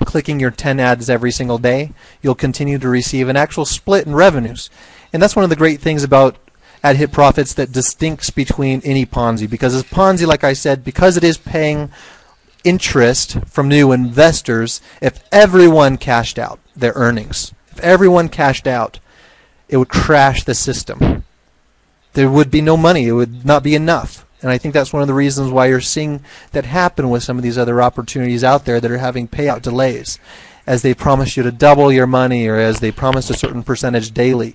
clicking your 10 ads every single day. You'll continue to receive an actual split in revenues. And that's one of the great things about Adhitprofits that distincts between any Ponzi. Because as Ponzi, like I said, because it is paying interest from new investors, if everyone cashed out their earnings, if everyone cashed out, it would crash the system. There would be no money. It would not be enough. And I think that's one of the reasons why you're seeing that happen with some of these other opportunities out there that are having payout delays, as they promise you to double your money or as they promise a certain percentage daily.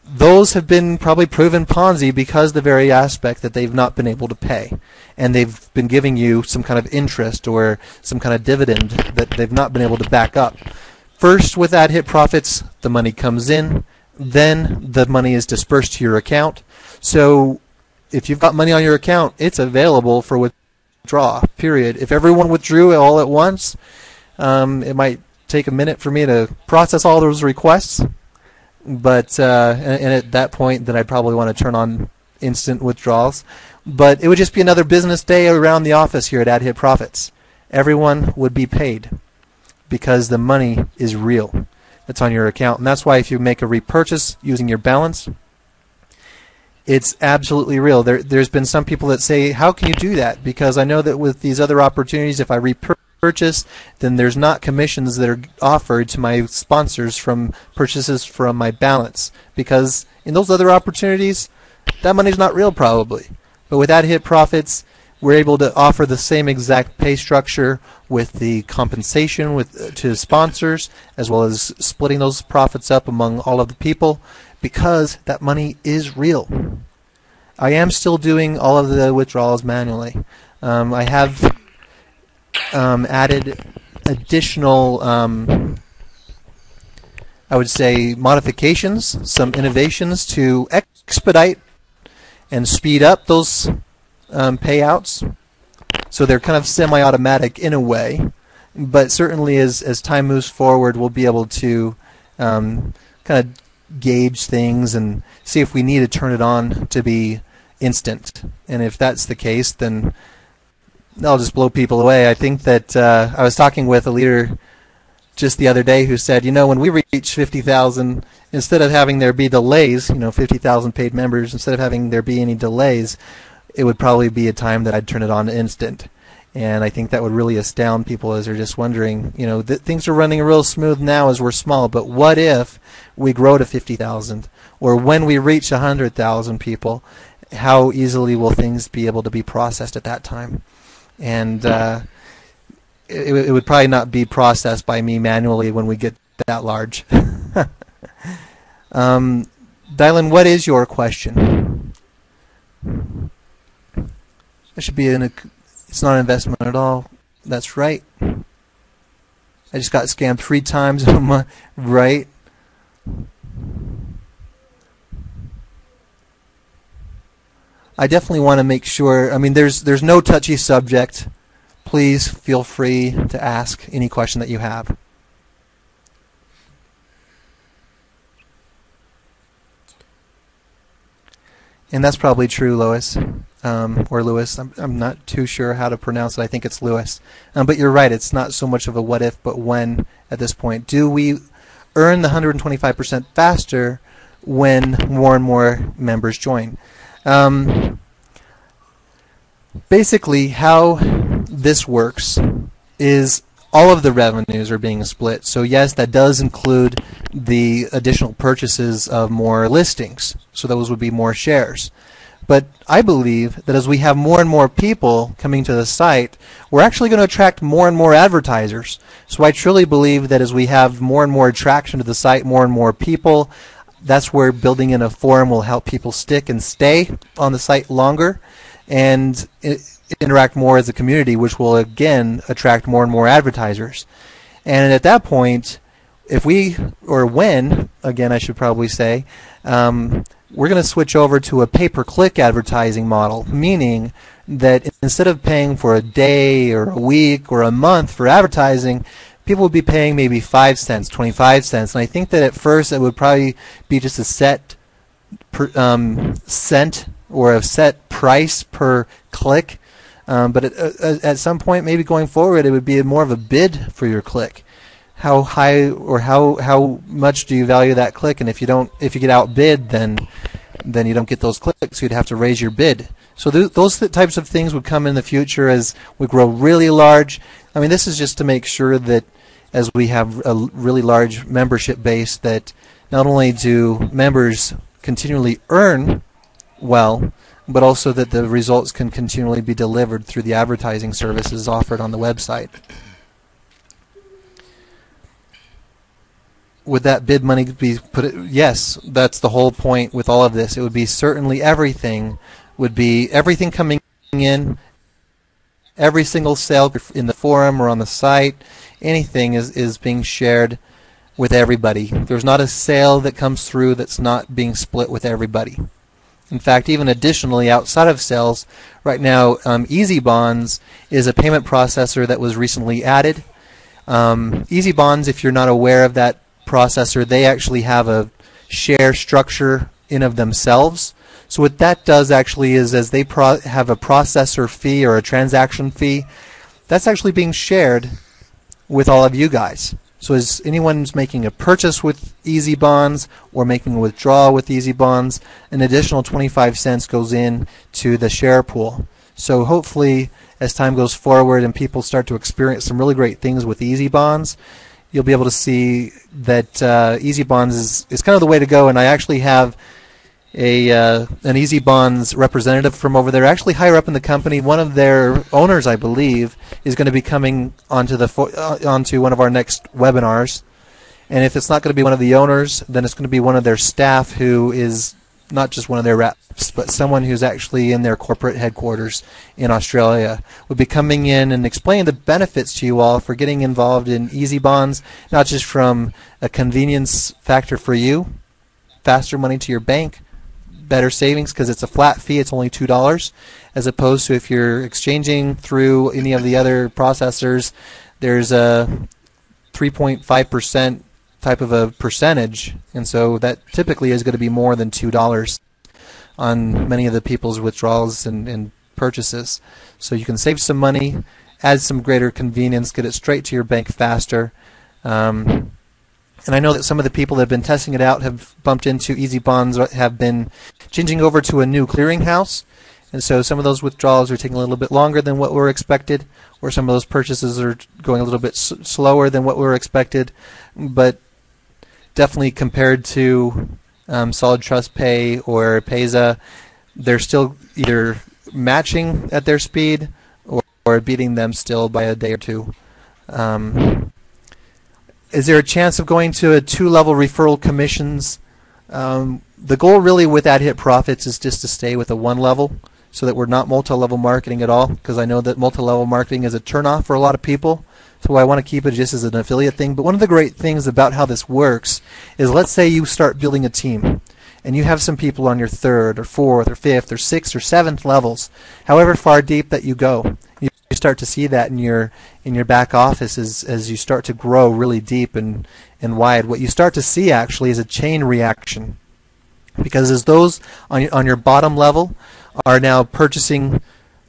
Those have been probably proven Ponzi because the very aspect that they've not been able to pay. And they've been giving you some kind of interest or some kind of dividend that they've not been able to back up. First, with Adhitprofits, the money comes in, then the money is dispersed to your account. So if you've got money on your account, it's available for withdraw, period. If everyone withdrew it all at once, it might take a minute for me to process all those requests, but and at that point then I'd probably want to turn on instant withdrawals. But it would just be another business day around the office here at Adhitprofits. Everyone would be paid because the money is real. It's on your account, and that's why if you make a repurchase using your balance, it's absolutely real. There's been some people that say, how can you do that? Because I know that with these other opportunities, if I repurchase, then there's not commissions that are offered to my sponsors from purchases from my balance. Because in those other opportunities, that money's not real probably. But with Adhitprofits, we're able to offer the same exact pay structure with the compensation to sponsors, as well as splitting those profits up among all of the people, because that money is real. I am still doing all of the withdrawals manually. I have added additional, I would say, modifications, some innovations to expedite and speed up those payouts. So they're kind of semi-automatic in a way, but certainly as time moves forward, we'll be able to kind of gauge things and see if we need to turn it on to be instant. And if that's the case, then I'll just blow people away. I think that I was talking with a leader just the other day who said, when we reach 50,000, instead of having there be delays, 50,000 paid members, instead of having there be any delays, it would probably be a time that I'd turn it on to instant. And I think that would really astound people as they're just wondering, things are running real smooth now as we're small, but what if we grow to 50,000? Or when we reach 100,000 people, how easily will things be able to be processed at that time? And it would probably not be processed by me manually when we get that large. Dylan, what is your question? That should be it's not an investment at all. That's right. I just got scammed 3 times in a month. Right. I definitely want to make sure. I mean, there's no touchy subject. Please feel free to ask any question that you have. And that's probably true, Lois, or Lewis. I'm not too sure how to pronounce it. I think it's Lewis. But you're right. It's not so much of a what if, but when at this point. Do we earn the 125% faster when more and more members join? Basically, how this works is all of the revenues are being split. So yes, that does include the additional purchases of more listings. So those would be more shares. But I believe that as we have more and more people coming to the site, we're actually going to attract more and more advertisers. So I truly believe that as we have more and more attraction to the site, more and more people, that's where building in a forum will help people stick and stay on the site longer and interact more as a community, which will again attract more and more advertisers. And at that point, if we, or when, again I should probably say, we're going to switch over to a pay-per-click advertising model, meaning that instead of paying for a day or a week or a month for advertising, people would be paying maybe 5 cents, 25 cents. And I think that at first it would probably be just a set cent or a set price per click. But at some point, maybe going forward, it would be more of a bid for your click. How high or how much do you value that click? And if you get outbid, then you don't get those clicks. You'd have to raise your bid. So those types of things would come in the future as we grow really large. I mean, this is just to make sure that as we have a really large membership base, that not only do members continually earn well, but also that the results can continually be delivered through the advertising services offered on the website. Would that bid money be put? Yes, that's the whole point with all of this. It would be certainly everything coming in, every single sale in the forum or on the site, anything is being shared with everybody. There's not a sale that comes through that's not being split with everybody. In fact, even additionally, outside of sales, right now, Easy Bonds is a payment processor that was recently added. Easy Bonds, if you're not aware of that processor, they actually have a share structure in of themselves. So what that does actually is, as they have a processor fee or a transaction fee, that's actually being shared with all of you guys. So as anyone's making a purchase with Easy Bonds or making a withdrawal with Easy Bonds, an additional 25 cents goes in to the share pool. So hopefully, as time goes forward and people start to experience some really great things with Easy Bonds, you'll be able to see that Easy Bonds is kind of the way to go. And I actually have an Easy Bonds representative from over there, actually higher up in the company. One of their owners, I believe, is going to be coming onto one of our next webinars. And if it's not going to be one of the owners, then it's going to be one of their staff who is not just one of their reps, but someone who's actually in their corporate headquarters in Australia. Will be coming in and explaining the benefits to you all for getting involved in Easy Bonds, not just from a convenience factor for you, faster money to your bank, better savings because it's a flat fee, it's only $2, as opposed to if you're exchanging through any of the other processors, there's a 3.5% type of a percentage, and so that typically is going to be more than $2 on many of the people's withdrawals and purchases. So you can save some money, add some greater convenience, get it straight to your bank faster. And I know that some of the people that have been testing it out have bumped into Easy Bonds, have been changing over to a new clearinghouse. And so some of those withdrawals are taking a little bit longer than what were expected, or some of those purchases are going a little bit slower than what were expected. But definitely compared to Solid Trust Pay or Payza, they're still either matching at their speed or beating them still by a day or two. Is there a chance of going to a 2-level referral commissions? The goal really with Adhitprofits is just to stay with a 1 level so that we're not multi-level marketing at all, because I know that multi-level marketing is a turnoff for a lot of people. So I want to keep it just as an affiliate thing. But one of the great things about how this works is, let's say you start building a team and you have some people on your 3rd or 4th or 5th or 6th or 7th levels, however far deep that you go. You start to see that in your back office as you start to grow really deep and wide. What you start to see actually is a chain reaction, because as those on your bottom level are now purchasing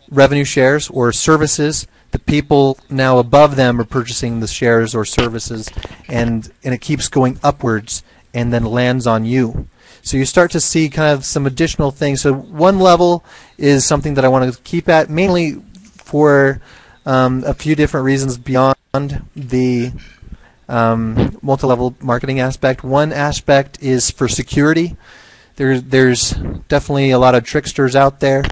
revenue shares or services, the people now above them are purchasing the shares or services, and it keeps going upwards and then lands on you. So you start to see kind of some additional things. So 1 level is something that I want to keep at, mainly for a few different reasons beyond the multi-level marketing aspect. One aspect is for security. There's definitely a lot of tricksters out there.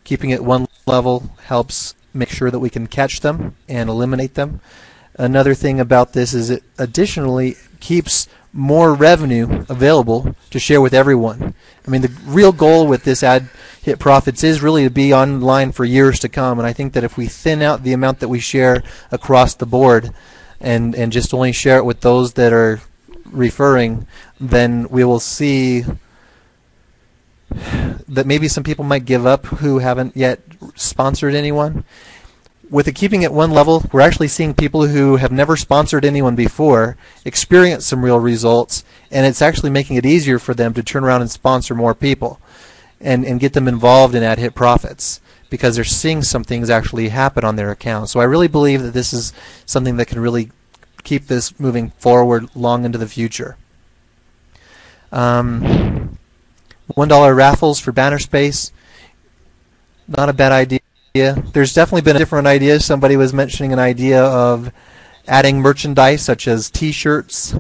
Keeping it 1 level helps make sure that we can catch them and eliminate them. Another thing about this is it additionally keeps more revenue available to share with everyone. I mean, the real goal with this Adhitprofits is really to be online for years to come, and I think that if we thin out the amount that we share across the board and just only share it with those that are referring, then we will see that maybe some people might give up who haven't yet sponsored anyone. With it keeping at 1 level, we're actually seeing people who have never sponsored anyone before experience some real results, and it's actually making it easier for them to turn around and sponsor more people and get them involved in Adhitprofits, because they're seeing some things actually happen on their account. So I really believe that this is something that can really keep this moving forward long into the future. $1 raffles for banner space, not a bad idea. There's definitely been different ideas. Somebody was mentioning an idea of adding merchandise such as T-shirts,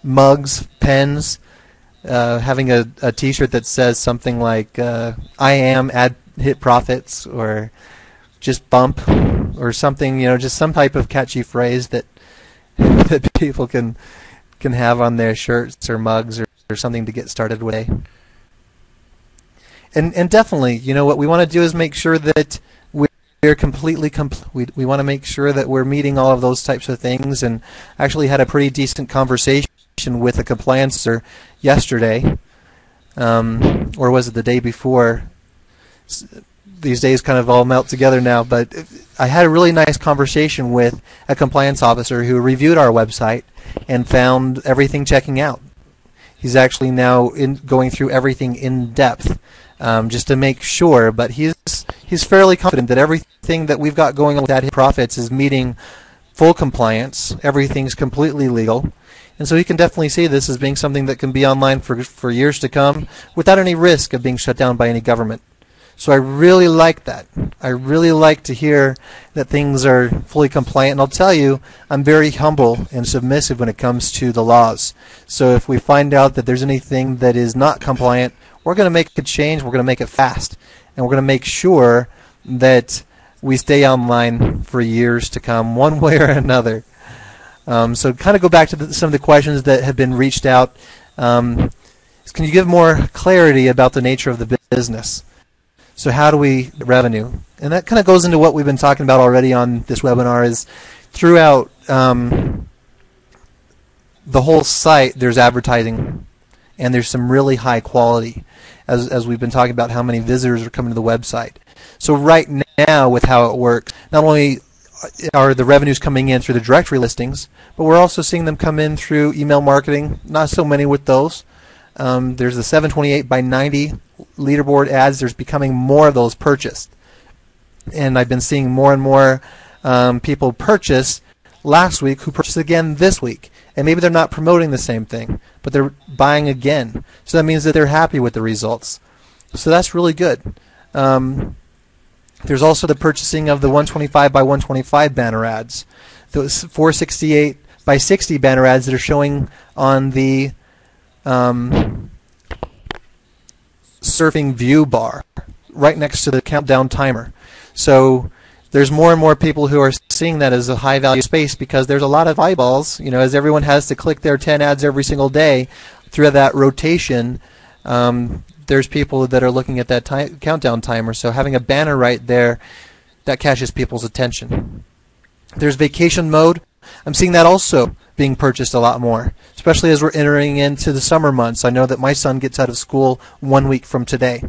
mugs, pens, having a T-shirt that says something like "I am Adhitprofits" or just "bump" or something. Just some type of catchy phrase that that people can have on their shirts or mugs or something to get started with. And definitely, what we want to do is make sure that are completely we want to make sure that we're meeting all of those types of things, and actually had a pretty decent conversation with a compliancer yesterday, or was it the day before? These days kind of all melt together now, but I had a really nice conversation with a compliance officer who reviewed our website and found everything checking out. He's actually now going through everything in depth, just to make sure, but he's fairly confident that everything that we've got going on with Adhitprofits is meeting full compliance. Everything's completely legal, and so he can definitely see this as being something that can be online for years to come without any risk of being shut down by any government. So I really like that. I really like to hear that things are fully compliant. And I'll tell you, I'm very humble and submissive when it comes to the laws. So if we find out that there's anything that is not compliant, we're going to make a change. We're going to make it fast. And we're going to make sure that we stay online for years to come, one way or another. So kind of go back to some of the questions that have been reached out. Can you give more clarity about the nature of the business? So how do we get revenue? And that kind of goes into what we've been talking about already on this webinar, is throughout the whole site there's advertising, and there's some really high quality, as we've been talking about how many visitors are coming to the website. So right now with how it works, not only are the revenues coming in through the directory listings, but we're also seeing them come in through email marketing, not so many with those. There's the 728 by 90 leaderboard ads. There's becoming more of those purchased, and I've been seeing more and more people purchase last week who purchased again this week, and maybe they're not promoting the same thing, but they're buying again, so that means that they're happy with the results. So that's really good. There's also the purchasing of the 125 by 125 banner ads, those 468 by 60 banner ads that are showing on the surfing view bar right next to the countdown timer. So there's more and more people who are seeing that as a high value space, because there's a lot of eyeballs, as everyone has to click their 10 ads every single day through that rotation. There's people that are looking at that countdown timer, so having a banner right there, that catches people's attention. There's vacation mode. I'm seeing that also being purchased a lot more, especially as we're entering into the summer months. I know that my son gets out of school 1 week from today.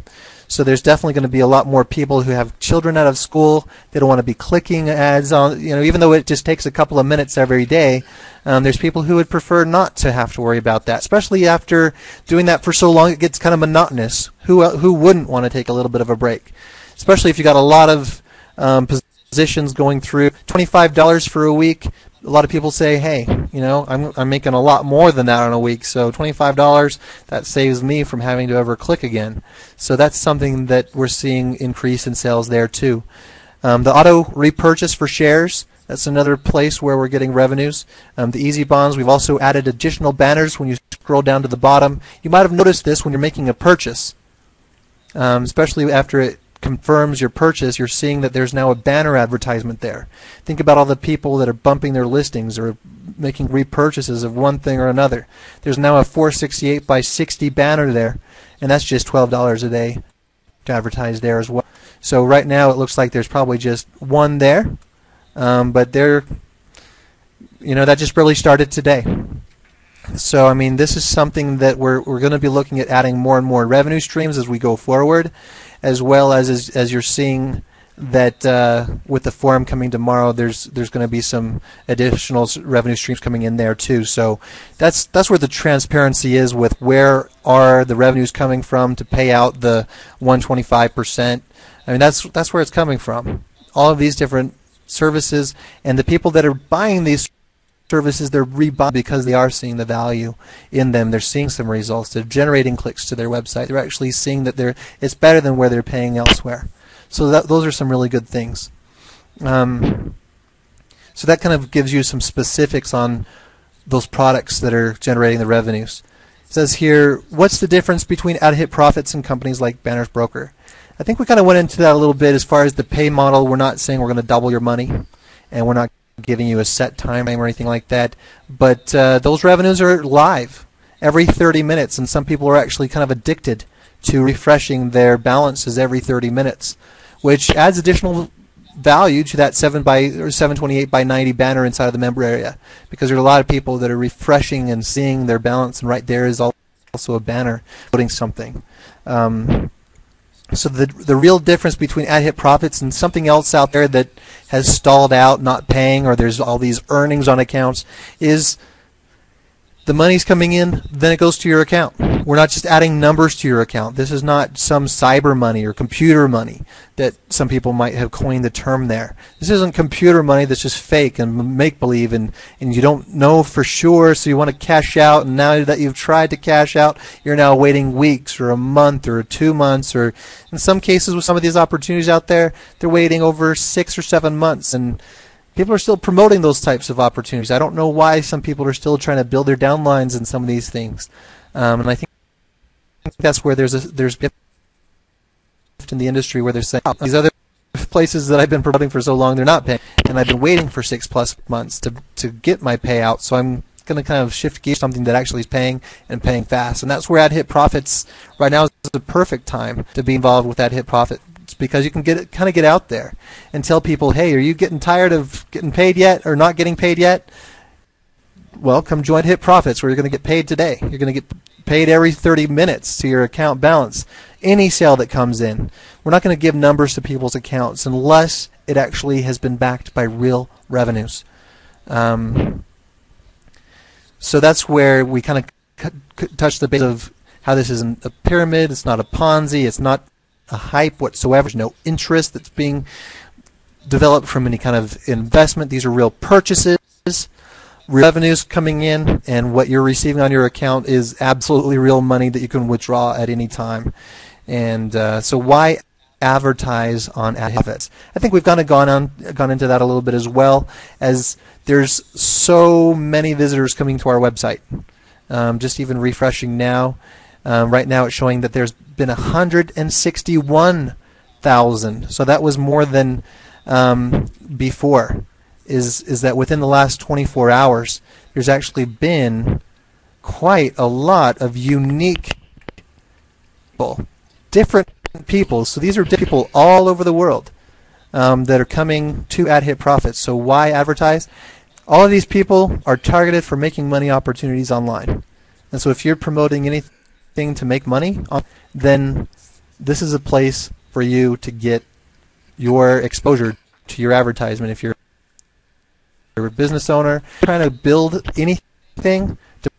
So there's definitely going to be a lot more people who have children out of school. They don't want to be clicking ads on, even though it just takes a couple of minutes every day. There's people who would prefer not to have to worry about that, especially after doing that for so long it gets kind of monotonous. Who wouldn't want to take a little bit of a break? Especially if you got a lot of positions going through. $25 for a week. A lot of people say, hey, I'm making a lot more than that on a week, so $25, that saves me from having to ever click again. So that's something that we're seeing increase in sales there too. The auto repurchase for shares, that's another place where we're getting revenues. The easy bonds, we've also added additional banners when you scroll down to the bottom. You might have noticed this when you're making a purchase, especially after it confirms your purchase. You're seeing that there's now a banner advertisement there. Think about all the people that are bumping their listings or making repurchases of one thing or another. There's now a 468 by 60 banner there, and that's just $12 a day to advertise there as well. So right now it looks like there's probably just one there, but that just really started today. So I mean, this is something that we're going to be looking at adding more and more revenue streams as we go forward, as well as you're seeing that with the forum coming tomorrow, there's going to be some additional revenue streams coming in there too. So that's where the transparency is with where are the revenues coming from to pay out the 125%. I mean, that's where it's coming from. All of these different services, and the people that are buying these services, they're rebuying because they are seeing the value in them. They're seeing some results. They're generating clicks to their website. They're actually seeing that it's better than where they're paying elsewhere. So those are some really good things. So that kind of gives you some specifics on those products that are generating the revenues. It says here, what's the difference between Adhitprofits and companies like Banners Broker? I think we kind of went into that a little bit as far as the pay model. We're not saying we're going to double your money, and we're not giving you a set time or anything like that, but those revenues are live every 30 minutes, and some people are actually kind of addicted to refreshing their balances every 30 minutes, which adds additional value to that 728 by 90 banner inside of the member area, because there are a lot of people that are refreshing and seeing their balance, and right there is also a banner putting something. So the real difference between Adhitprofits and something else out there that has stalled out, not paying, or there's all these earnings on accounts, is the money's coming in, then it goes to your account. We're not just adding numbers to your account. This is not some cyber money or computer money that some people might have coined the term there. This isn't computer money that's just fake and make-believe, and you don't know for sure, so you want to cash out, and now that you've tried to cash out, you're now waiting weeks or a month or 2 months, or in some cases with some of these opportunities out there, they're waiting over 6 or 7 months, and people are still promoting those types of opportunities. I don't know why some people are still trying to build their downlines in some of these things, and I think that's where there's in the industry where they're saying, oh, these other places that I've been promoting for so long, they're not paying, and I've been waiting for 6+ months to get my payout, so I'm going to kind of shift gears to something that actually is paying and paying fast. And that's where Adhitprofits right now is the perfect time to be involved with Adhitprofits, because you can kind of get out there and tell people, hey, are you getting tired of getting paid yet or not getting paid yet? Well, come join Adhitprofits, where you're going to get paid today. You're going to get paid every 30 minutes to your account balance. Any sale that comes in, we're not going to give numbers to people's accounts unless it actually has been backed by real revenues. So that's where we kind of touch the base of how this isn't a pyramid, it's not a Ponzi, it's not a hype whatsoever. There's no interest that's being developed from any kind of investment. These are real purchases, revenues coming in, and what you're receiving on your account is absolutely real money that you can withdraw at any time. And so why advertise on Adhitprofits? I think we've kind of gone into that a little bit, as well as there's so many visitors coming to our website. Just even refreshing now, right now it's showing that there's been 161,000. So that was more than before. Is that within the last 24 hours, there's actually been quite a lot of unique people, different people. So these are people all over the world that are coming to Adhitprofits. So why advertise? All of these people are targeted for making money opportunities online. And so if you're promoting anything to make money, then this is a place for you to get your exposure to your advertisement. If you're a business owner trying to build anything to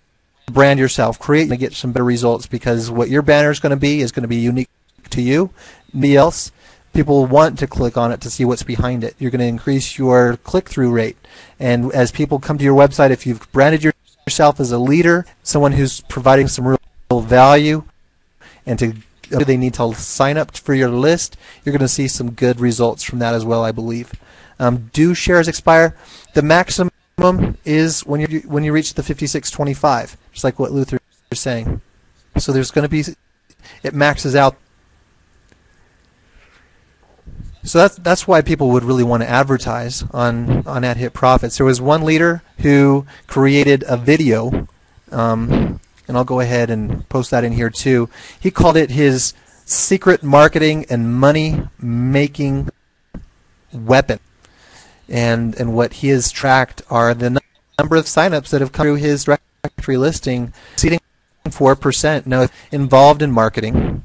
brand yourself, create and get some better results, because what your banner is going to be unique to you, nobody else. People want to click on it to see what's behind it. You're going to increase your click-through rate, and as people come to your website, if you've branded yourself as a leader, someone who's providing some real value, and they need to sign up for your list, you're going to see some good results from that as well, I believe. Do shares expire? The maximum is when you reach the 56.25, just like what Luther is saying. So there's going to be, it maxes out. So that's why people would really want to advertise on Adhitprofits. There was one leader who created a video, and I'll go ahead and post that in here too. He called it his secret marketing and money making weapon. And what he has tracked are the number of signups that have come through his directory listing, exceeding 4%. Now, if involved in marketing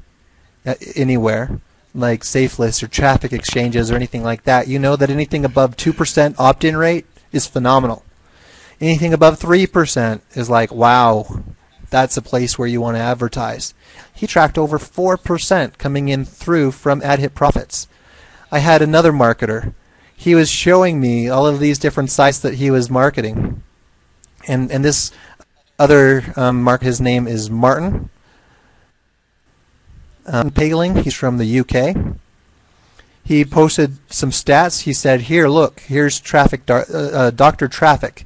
anywhere, like SafeList or traffic exchanges or anything like that, you know that anything above 2% opt-in rate is phenomenal. Anything above 3% is like, wow, that's a place where you want to advertise. He tracked over 4% coming in through from Adhitprofits. I had another marketer. He was showing me all of these different sites that he was marketing. And this other his name is Martin Paling. He's from the UK. He posted some stats. He said, here, look, here's traffic, Dr. Traffic.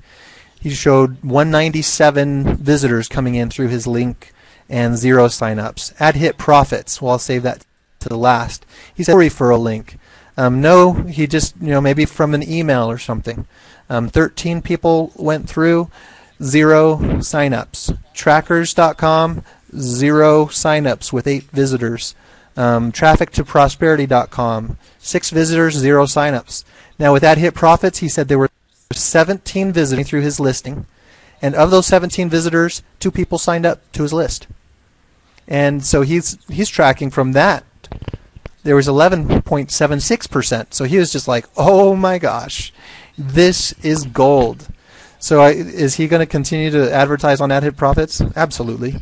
He showed 197 visitors coming in through his link and 0 signups. Adhitprofits, well, I'll save that to the last. He said, referral link. No, he just, maybe from an email or something. 13 people went through, 0 signups. Trackers.com, 0 signups with 8 visitors. Traffic to prosperity.com, 6 visitors, 0 signups. Now with Adhitprofits, he said there were 17 visitors through his listing, and of those 17 visitors, 2 people signed up to his list. And so he's tracking from that. There was 11.76%. So he was just like, oh my gosh, this is gold. So is he going to continue to advertise on Adhitprofits? Absolutely.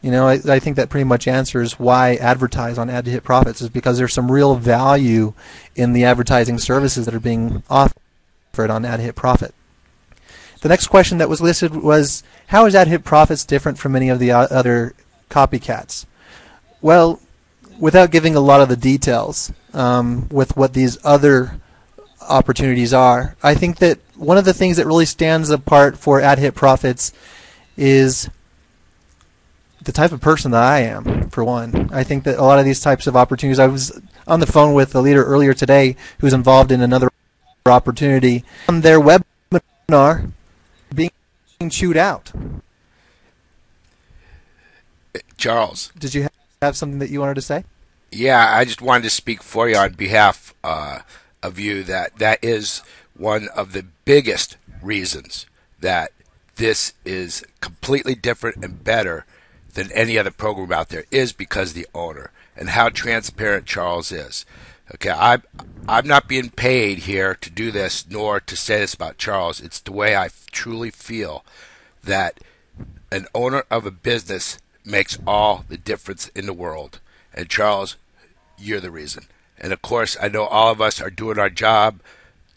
You know, I think that pretty much answers why advertise on Adhitprofits, is because there's some real value in the advertising services that are being offered on Adhitprofit. The next question that was listed was, how is Adhitprofits different from any of the other copycats? Well, without giving a lot of the details with what these other opportunities are, I think that one of the things that really stands apart for Adhitprofits is the type of person that I am, for one. I think that a lot of these types of opportunities, I was on the phone with a leader earlier today who's involved in another opportunity on their webinar being chewed out. Charles, did you have something that you wanted to say? Yeah, I just wanted to speak for you on behalf of you that is one of the biggest reasons that this is completely different and better than any other program out there, is because of the owner and how transparent Charles is. Okay, I'm not being paid here to do this, nor to say this about Charles. It's the way I truly feel that an owner of a business makes all the difference in the world. And Charles, you're the reason. And of course, I know all of us are doing our job,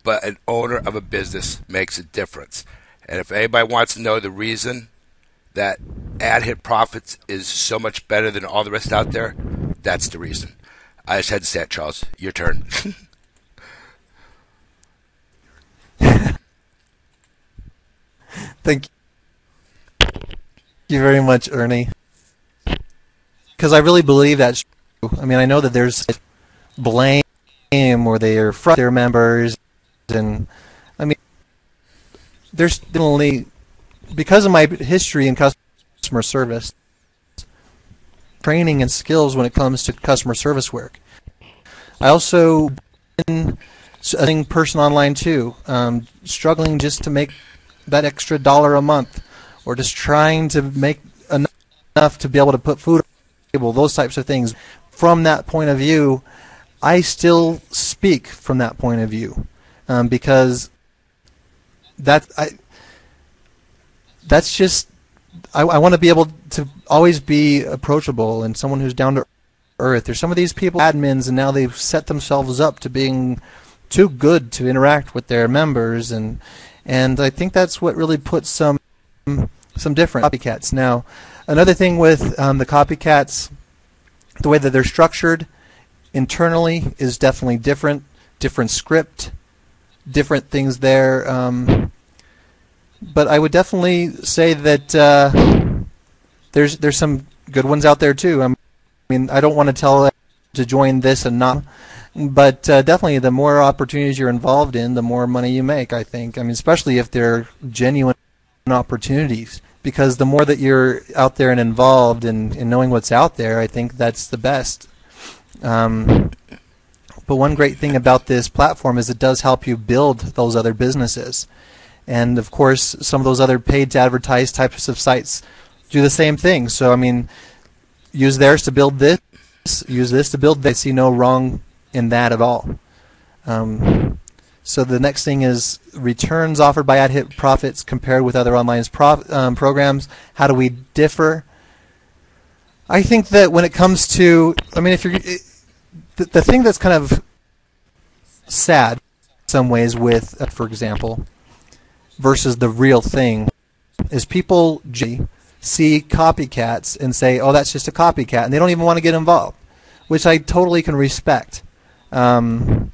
but an owner of a business makes a difference. And if anybody wants to know the reason that Adhitprofits is so much better than all the rest out there, that's the reason. I just had to say it, Charles. Your turn. Thank you very much, Ernie. Because I really believe that's true. I mean, I know that there's blame or they are frustrated their members, and I mean, there's definitely, because of my history in customer service, training and skills when it comes to customer service work. I also been a person online too, struggling just to make that extra $1 a month, or just trying to make enough to be able to put food on the table, those types of things. From that point of view, I still speak from that point of view, because that's just, I want to be able to always be approachable and someone who's down to earth. There's some of these people, admins, and now they've set themselves up to being too good to interact with their members, and I think that's what really puts some different copycats. Now, another thing with the copycats, the way that they're structured internally is definitely different script, different things there. But I would definitely say that there's some good ones out there too. I mean, I don't want to tell to join this and not, but definitely the more opportunities you're involved in, the more money you make, I think. I mean, especially if they're genuine opportunities, because the more that you're out there and involved in knowing what's out there, I think that's the best. But one great thing about this platform is it does help you build those other businesses. And of course, some of those other paid to advertise types of sites do the same thing. So I mean, use theirs to build this, use this to build this. I see no wrong in that at all. So the next thing is returns offered by Adhitprofits compared with other online programs. How do we differ? I think that when it comes to, I mean, if you're the thing that's kind of sad in some ways with, for example, versus the real thing, is people see copycats and say, oh, that's just a copycat, and they don't even want to get involved, which I totally can respect. I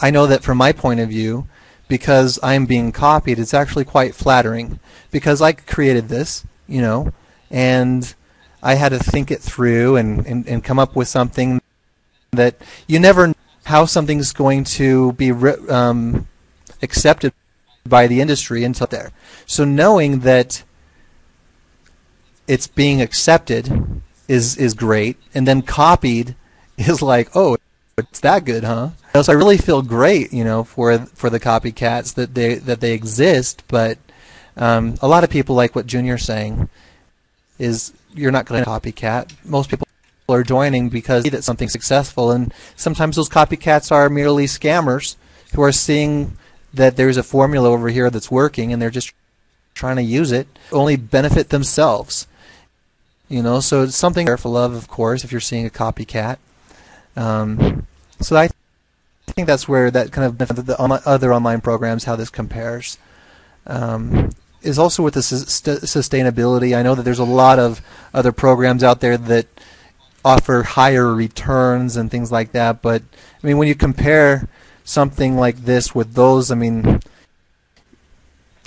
know that from my point of view, because I'm being copied, it's actually quite flattering, because I created this, you know, and I had to think it through and come up with something that you never know how something's going to be accepted by the industry until there. So knowing that it's being accepted is great, and then copied is like, oh, it's that good, huh? So I really feel great, for the copycats that they exist. But a lot of people, like what Junior's saying, is you're not going to copycat. Most people are joining because that's something successful, and sometimes those copycats are merely scammers who are seeing that there's a formula over here that's working, and they're just trying to use it, only benefit themselves. So it's something to be careful of course, if you're seeing a copycat. So I think that's where that kind of the other online programs, how this compares, is also with the sustainability. I know that there's a lot of other programs out there that offer higher returns and things like that, but I mean, when you compare something like this with those, I mean,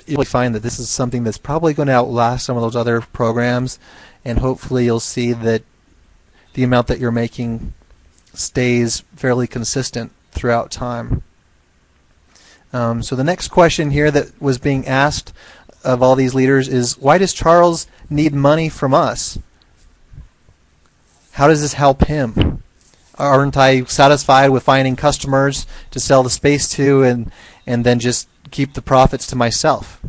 you'll find that this is something that's probably going to outlast some of those other programs, and hopefully you'll see that the amount that you're making stays fairly consistent throughout time. So the next question here that was being asked of all these leaders is, why does Charles need money from us? How does this help him? Aren't I satisfied with finding customers to sell the space to and then just keep the profits to myself?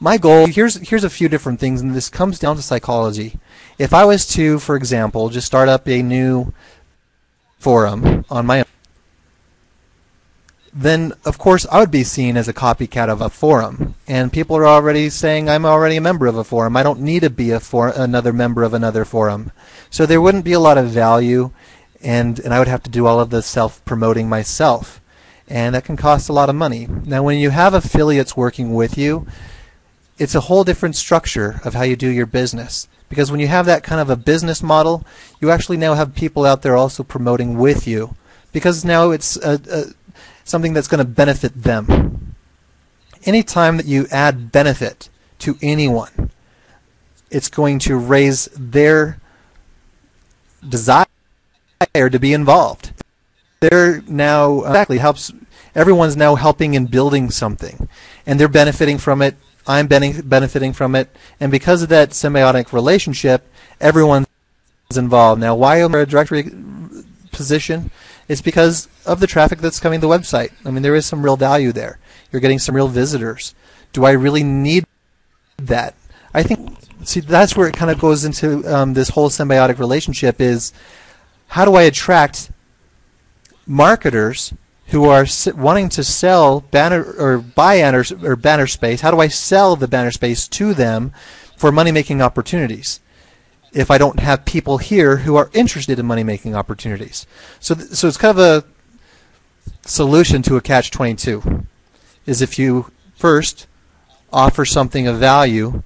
My goal, here's a few different things, and this comes down to psychology. If I was to, for example, just start up a new forum on my own, then of course I would be seen as a copycat of a forum, and people are already saying I'm already a member of a forum. I don't need to be another member of another forum. So there wouldn't be a lot of value, and I would have to do all of the self-promoting myself, and that can cost a lot of money. Now when you have affiliates working with you, it's a whole different structure of how you do your business, because when you have that kind of a business model, you actually now have people out there also promoting with you, because now it's something that's going to benefit them. Anytime that you add benefit to anyone, it's going to raise their desire to be involved. They're now everyone's now helping in building something, and they're benefiting from it. I'm benefiting from it, and because of that symbiotic relationship, everyone's involved. Now, why am I in a directory position? It's because of the traffic that's coming to the website. I mean, there is some real value there. You're getting some real visitors. Do I really need that? I think, see, that's where it kind of goes into this whole symbiotic relationship is, how do I attract marketers who are wanting to sell banner or buy banner space? How do I sell the banner space to them for money-making opportunities if I don't have people here who are interested in money-making opportunities? So it's kind of a solution to a catch-22, is if you first offer something of value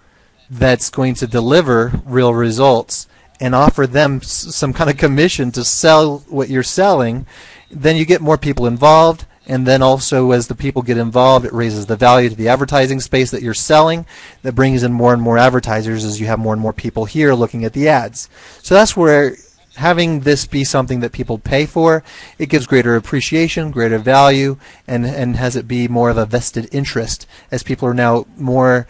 that's going to deliver real results and offer them some kind of commission to sell what you're selling, then you get more people involved, and then also as the people get involved, it raises the value to the advertising space that you're selling. That brings in more and more advertisers as you have more and more people here looking at the ads. So that's where having this be something that people pay for, it gives greater appreciation, greater value, and has it be more of a vested interest, as people are now more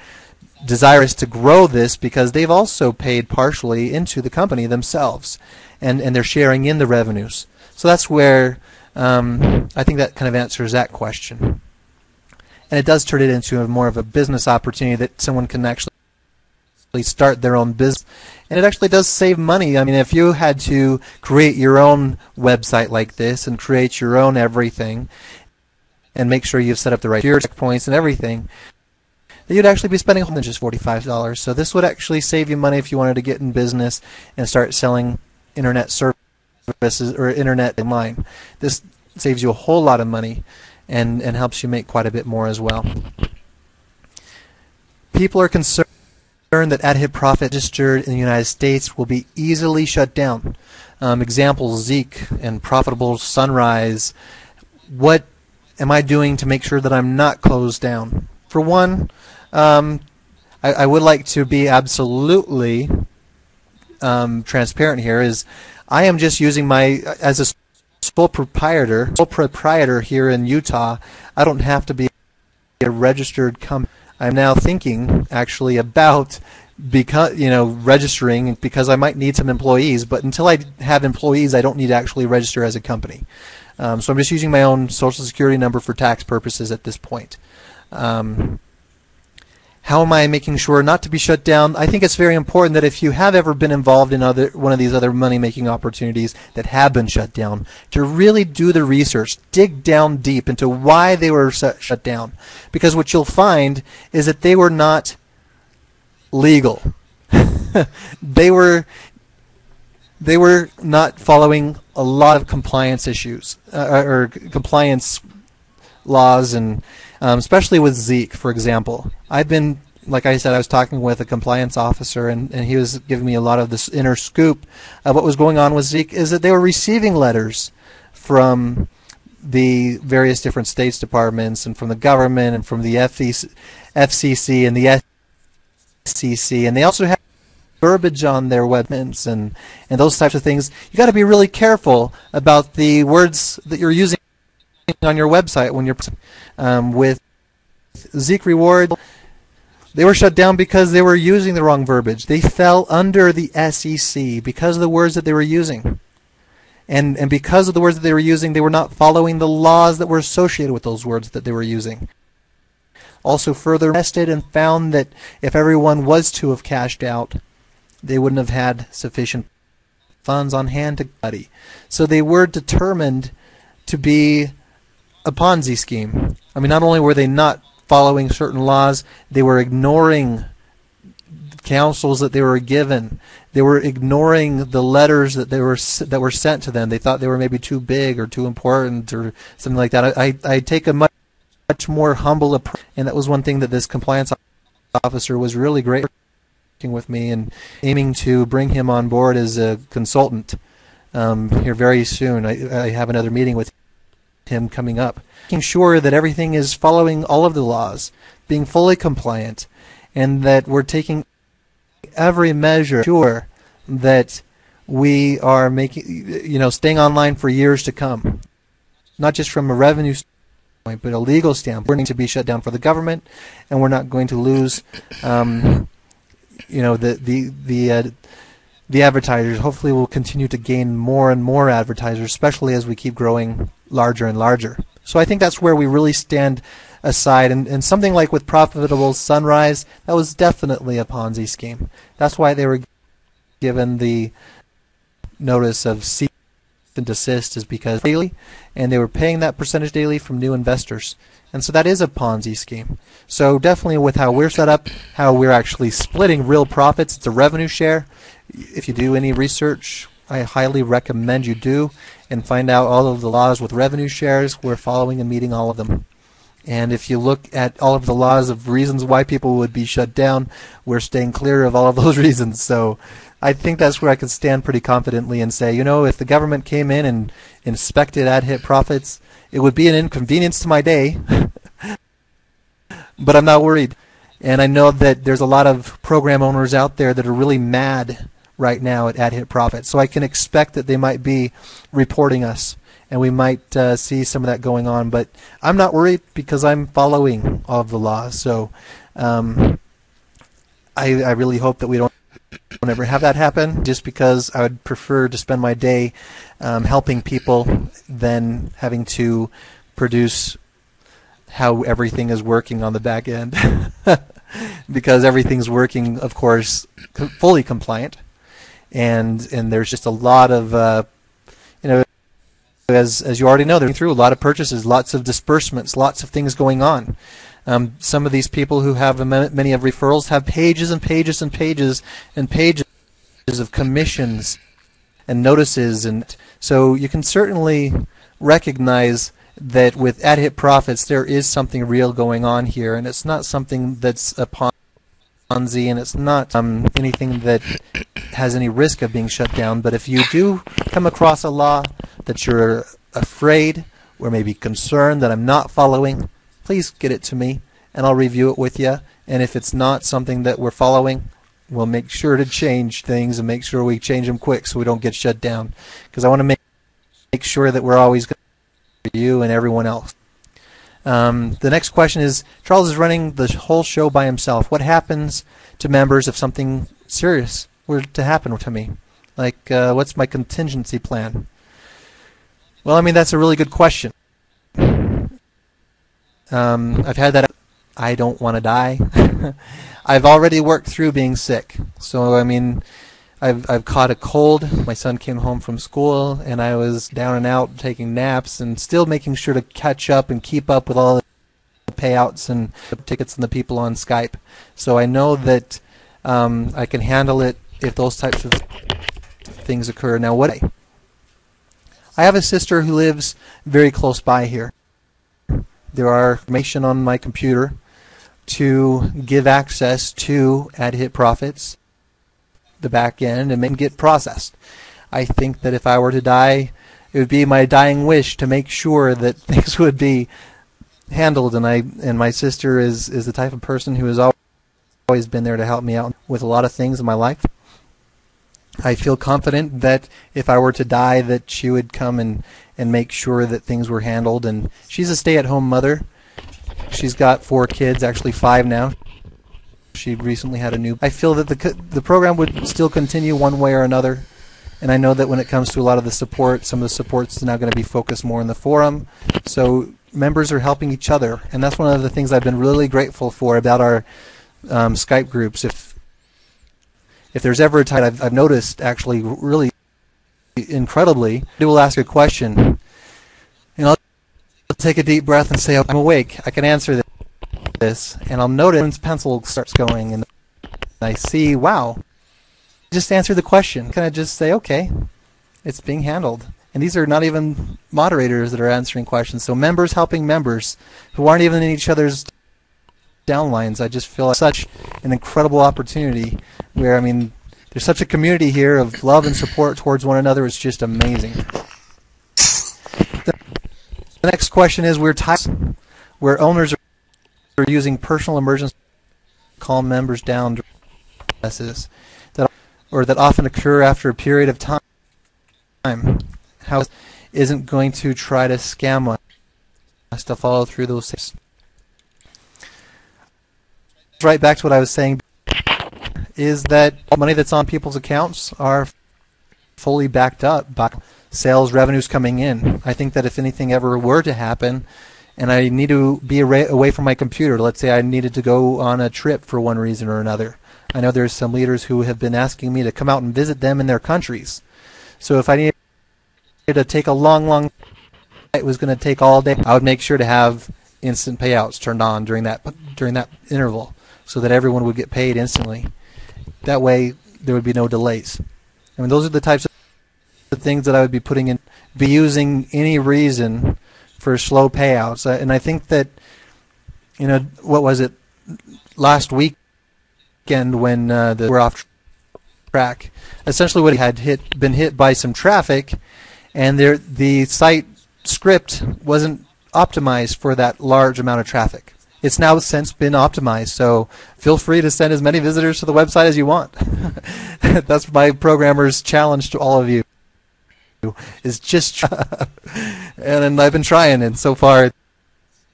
desirous to grow this because they've also paid partially into the company themselves, and they're sharing in the revenues. So that's where I think that kind of answers that question. And it does turn it into more of a business opportunity that someone can actually start their own business. And it actually does save money. I mean, if you had to create your own website like this and create your own everything and make sure you've set up the right checkpoints and everything, you'd actually be spending more than just $45. So this would actually save you money if you wanted to get in business and start selling internet services or internet online. This saves you a whole lot of money and helps you make quite a bit more as well. People are concerned that Adhitprofits registered in the United States will be easily shut down. Examples: Zeek and Profitable Sunrise. What am I doing to make sure that I'm not closed down? For one, I would like to be absolutely transparent here. Is I am just using as a sole proprietor here in Utah. I don't have to be a registered company. I'm now thinking actually about because registering because I might need some employees, but until I have employees, I don't need to actually register as a company. So I'm just using my own Social Security number for tax purposes at this point. How am I making sure not to be shut down? I think it's very important that if you have ever been involved in one of these other money-making opportunities that have been shut down, to really do the research, dig down deep into why they were shut down. Because what you'll find is that they were not legal. They were not following a lot of compliance issues or compliance laws, and especially with Zeek, for example. Like I said, I was talking with a compliance officer, and he was giving me a lot of this inner scoop of what was going on with Zeek, is that they were receiving letters from the various different states departments and from the government and from the FCC and the SEC, and they also have verbiage on their websites and those types of things. You got to be really careful about the words that you're using on your website when you're with Zeek Reward. They were shut down because they were using the wrong verbiage. They fell under the SEC because of the words that they were using. And because of the words that they were using, they were not following the laws that were associated with those words that they were using. Also further tested and found that if everyone was to have cashed out, they wouldn't have had sufficient funds on hand to study. So they were determined to be a Ponzi scheme. I mean, not only were they not following certain laws, they were ignoring counsels that they were given. They were ignoring the letters that were sent to them. They thought they were maybe too big or too important or something like that. I take a much more humble approach, and that was one thing that this compliance officer was really great working with me and aiming to bring him on board as a consultant here very soon. I have another meeting with him coming up, making sure that everything is following all of the laws, being fully compliant, and that we're taking every measure to ensure that we are staying online for years to come, not just from a revenue standpoint, but a legal standpoint. We're going to be shut down for the government, and we're not going to lose the advertisers. Hopefully we'll continue to gain more and more advertisers, especially as we keep growing larger and larger. So I think that's where we really stand aside. And something like with Profitable Sunrise, that was definitely a Ponzi scheme. That's why they were given the notice of cease and desist, is because daily, and they were paying that percentage daily from new investors. And so that is a Ponzi scheme. So definitely with how we're set up, how we're actually splitting real profits, it's a revenue share. If you do any research, I highly recommend you do, and find out all of the laws with revenue shares. We're following and meeting all of them. And if you look at all of the laws of reasons why people would be shut down, we're staying clear of all of those reasons. So I think that's where I can stand pretty confidently and say, if the government came in and inspected Adhitprofits, it would be an inconvenience to my day, but I'm not worried. And I know that there's a lot of program owners out there that are really mad right now at Adhitprofits, so I can expect that they might be reporting us, and we might see some of that going on. But I'm not worried because I'm following all of the laws. So I really hope that we don't ever have that happen, just because I would prefer to spend my day helping people than having to produce how everything is working on the back end. Because everything's working, of course, fully compliant, and there's just a lot of as you already know, they're through a lot of purchases, lots of disbursements, lots of things going on. Some of these people who have many of referrals have pages and pages and pages and pages of commissions and notices, and so you can certainly recognize that with Adhitprofits there is something real going on here, and it's not something that's a Ponzi, and it's not anything that has any risk of being shut down. But if you do come across a law that you're afraid or maybe concerned that I'm not following, please get it to me and I'll review it with you. And if it's not something that we're following, we'll make sure to change things and make sure we change them quick so we don't get shut down. Because I want to make sure that we're always good for you and everyone else. The next question is, Charles is running the whole show by himself. What happens to members if something serious were to happen to me? Like, what's my contingency plan? Well, I mean, that's a really good question. I've had that. I don't want to die. I've already worked through being sick. So, I mean, I've caught a cold. My son came home from school, and I was down and out taking naps and still making sure to catch up and keep up with all the payouts and the tickets and the people on Skype. So I know that I can handle it if those types of things occur. Now, I have a sister who lives very close by here. There are information on my computer to give access to Adhitprofits, the back end, and make them get processed. I think that if I were to die, it would be my dying wish to make sure that things would be handled, and my sister is the type of person who has always been there to help me out with a lot of things in my life. I feel confident that if I were to die, that she would come and make sure that things were handled. And she's a stay-at-home mother. She's got 4 kids, actually 5 now. She recently had a new. I feel that the program would still continue one way or another. And I know that when it comes to a lot of the support, some of the support's now going to be focused more in the forum. So members are helping each other. And that's one of the things I've been really grateful for about our Skype groups. If there's ever a time I've noticed, actually, really incredibly, they will ask a question, and I'll take a deep breath and say, I'm awake, I can answer this, and I'll notice when pencil starts going, and I see, wow, just answer the question. Can I just say, okay, it's being handled? And these are not even moderators that are answering questions, so members helping members who aren't even in each other's downlines. I just feel like such an incredible opportunity where, I mean, there's such a community here of love and support towards one another. It's just amazing. The next question is, where owners are using personal emergency calm members down that often occur after a period of time. How isn't going to try to scam us to follow through those steps. Right back to what I was saying, is that money that's on people's accounts are fully backed up by sales revenues coming in. I think that if anything ever were to happen and I need to be away from my computer, let's say I needed to go on a trip for one reason or another. I know there's some leaders who have been asking me to come out and visit them in their countries. So if I needed to take a long it was going to take all day, I would make sure to have instant payouts turned on during that interval, so that everyone would get paid instantly. That way, there would be no delays. I mean, those are the types of things that I would be using any reason for slow payouts. And I think that, you know, what was it, last weekend when we're off track, essentially what had been hit by some traffic, and the site script wasn't optimized for that large amount of traffic. It's now since been optimized, so feel free to send as many visitors to the website as you want. That's my programmer's challenge to all of you, is just and I've been trying, and so far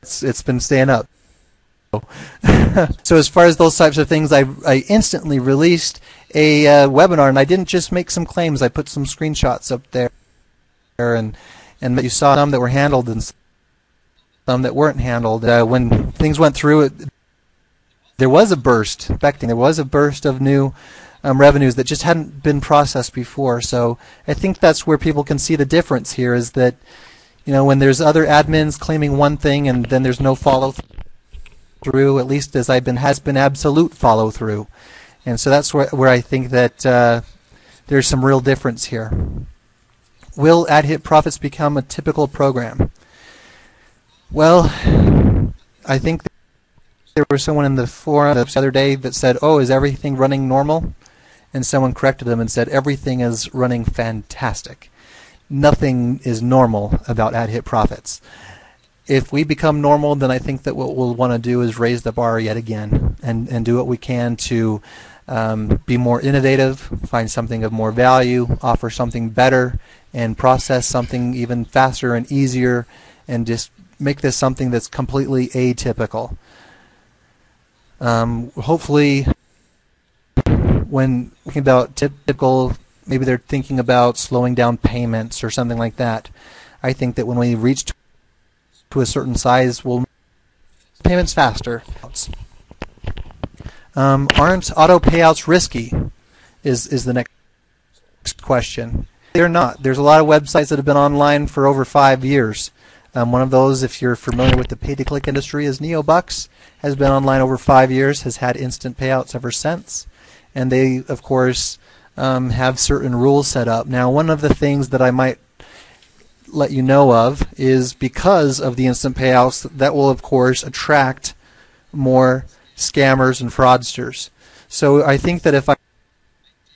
it's been staying up. So as far as those types of things, I instantly released a webinar, and I didn't just make some claims. I put some screenshots up there, and you saw some that were handled and some that weren't handled. When things went through, there was a burst. There was a burst of new revenues that just hadn't been processed before. So I think that's where people can see the difference here, is that, you know, when there's other admins claiming one thing and then there's no follow through, at least as has been absolute follow through. And so that's where I think that there's some real difference here. Will Adhitprofits become a typical program? Well, I think there was someone in the forum the other day that said, "Oh, is everything running normal?" And someone corrected them and said, "Everything is running fantastic. Nothing is normal about Adhitprofits." If we become normal, then I think that what we'll want to do is raise the bar yet again and do what we can to be more innovative, find something of more value, offer something better, and process something even faster and easier, and just make this something that's completely atypical. Hopefully, when thinking about typical, maybe they're thinking about slowing down payments or something like that. I think that when we reach to a certain size, we'll payments faster. Aren't auto payouts risky? Is the next question. They're not. There's a lot of websites that have been online for over 5 years. One of those, if you're familiar with the pay-to-click industry, is NeoBucks. Has been online over 5 years, has had instant payouts ever since. And they, of course, have certain rules set up. Now, one of the things that I might let you know of is because of the instant payouts, that will, of course, attract more scammers and fraudsters. So I think that if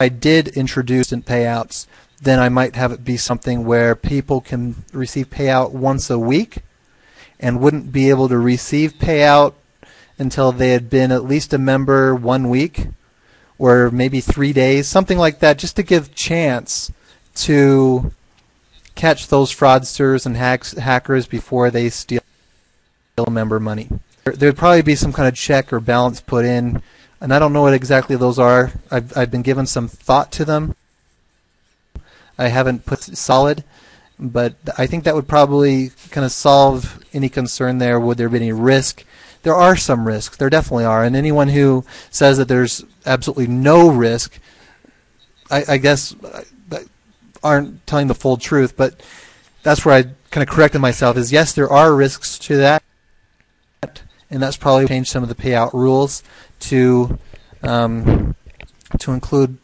I did introduce instant payouts, then I might have it be something where people can receive payout once a week and wouldn't be able to receive payout until they had been at least a member 1 week or maybe 3 days, something like that, just to give chance to catch those fraudsters and hackers before they steal member money. There'd probably be some kind of check or balance put in, and I don't know what exactly those are. I've been given some thought to them. I haven't put solid, but I think that would probably kind of solve any concern there. Would there be any risk? There are some risks. There definitely are. And anyone who says that there's absolutely no risk, I guess, aren't telling the full truth. But that's where I kind of corrected myself, is yes, there are risks to that. And that's probably changed some of the payout rules to include,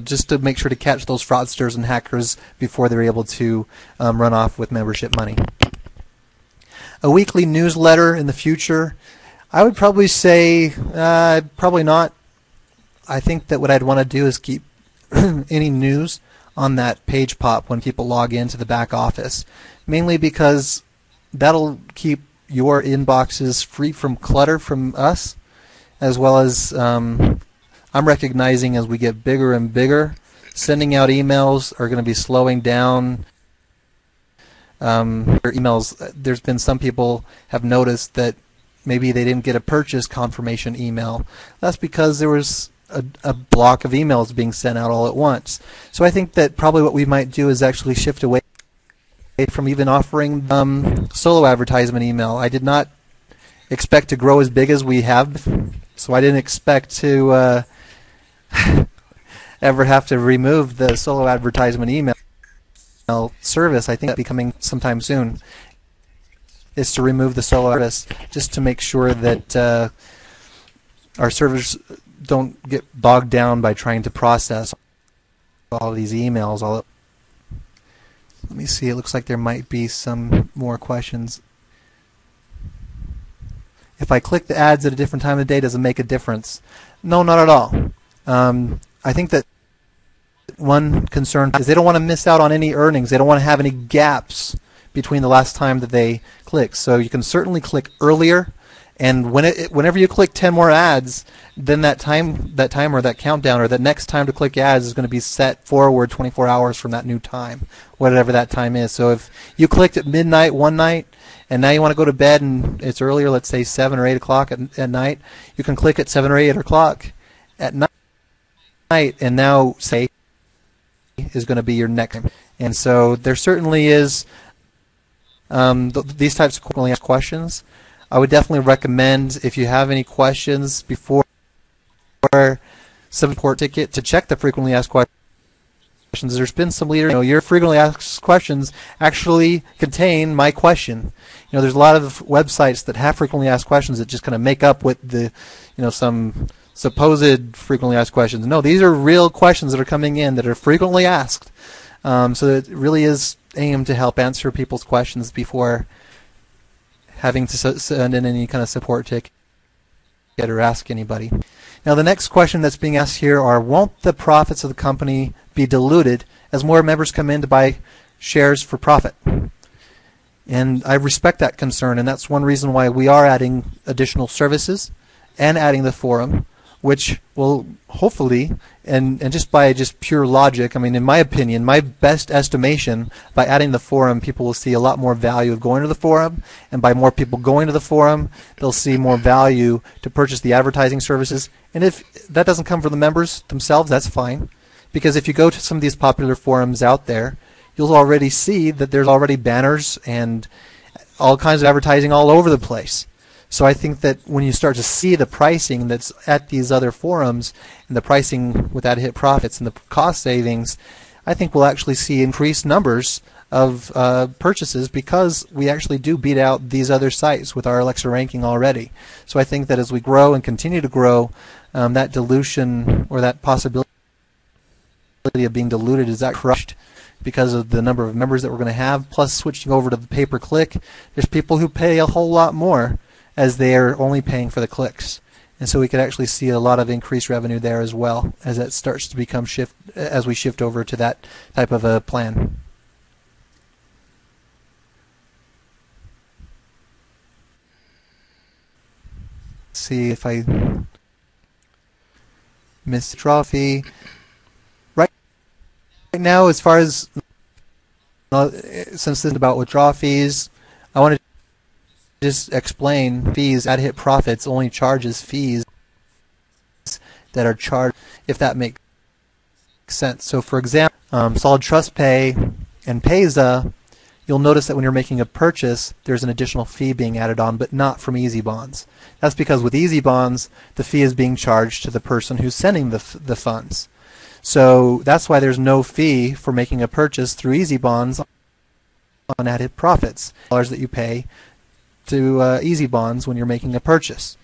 just to make sure to catch those fraudsters and hackers before they're able to run off with membership money. A weekly newsletter in the future, I would probably say probably not. I think that what I'd want to do is keep any news on that page pop when people log into the back office, mainly because that'll keep your inboxes free from clutter from us, as well as I'm recognizing as we get bigger and bigger, sending out emails are going to be slowing down. Emails, there's been some people have noticed that maybe they didn't get a purchase confirmation email. That's because there was a block of emails being sent out all at once. So I think that probably what we might do is actually shift away from even offering solo advertisement email. I did not expect to grow as big as we have, so I didn't expect to ever have to remove the solo advertisement email service. I think that'll be coming sometime soon, is to remove the solo service, just to make sure that our servers don't get bogged down by trying to process all of these emails. Let me see, it looks like there might be some more questions. If I click the ads at a different time of the day, does it make a difference? No, not at all. I think that one concern is they don't want to miss out on any earnings. They don't want to have any gaps between the last time that they click. So you can certainly click earlier, and whenever you click 10 more ads, then that timer, that countdown, or that next time to click ads is going to be set forward 24 hours from that new time, whatever that time is. So if you clicked at midnight one night, and now you want to go to bed and it's earlier, let's say 7 or 8 o'clock at night, you can click at 7 or 8 o'clock at night, and now say is going to be your next time. And so there certainly is these types of frequently asked questions. I would definitely recommend, if you have any questions before support ticket, to check the frequently asked questions. There's been some leaders, your frequently asked questions actually contain my question. There's a lot of websites that have frequently asked questions that just kind of make up with the, some supposed frequently asked questions. No, these are real questions that are coming in that are frequently asked. So it really is aimed to help answer people's questions before having to send in any kind of support ticket or ask anybody. Now the next question that's being asked here are, won't the profits of the company be diluted as more members come in to buy shares for profit? And I respect that concern, and that's one reason why we are adding additional services and adding the forum. which will hopefully, and just by just pure logic, I mean, in my opinion, my best estimation, by adding the forum, people will see a lot more value of going to the forum, and by more people going to the forum, they'll see more value to purchase the advertising services. And if that doesn't come from the members themselves, that's fine, because if you go to some of these popular forums out there, you'll already see that there's already banners and all kinds of advertising all over the place. So I think that when you start to see the pricing that's at these other forums and the pricing with Adhitprofits and the cost savings, I think we'll actually see increased numbers of purchases, because we actually do beat out these other sites with our Alexa ranking already. So I think that as we grow and continue to grow, that dilution, or that possibility of being diluted, is that crushed because of the number of members that we're going to have, plus switching over to the pay-per-click. There's people who pay a whole lot more, as they are only paying for the clicks. And so we could actually see a lot of increased revenue there as well, as that starts to become as we shift over to that type of a plan. Let's see if I missed the trophy. Right now, as far as, since this is about withdrawal fees, I want to just explain fees. Adhitprofits only charges fees that are charged, if that makes sense. So for example, Solid Trust Pay and Payza, you'll notice that when you're making a purchase, there's an additional fee being added on, but not from Easy Bonds. That's because with Easy Bonds, the fee is being charged to the person who's sending the funds. So that's why there's no fee for making a purchase through Easy Bonds on Adhitprofits. Dollars that you pay to Easy Bonds when you're making a purchase.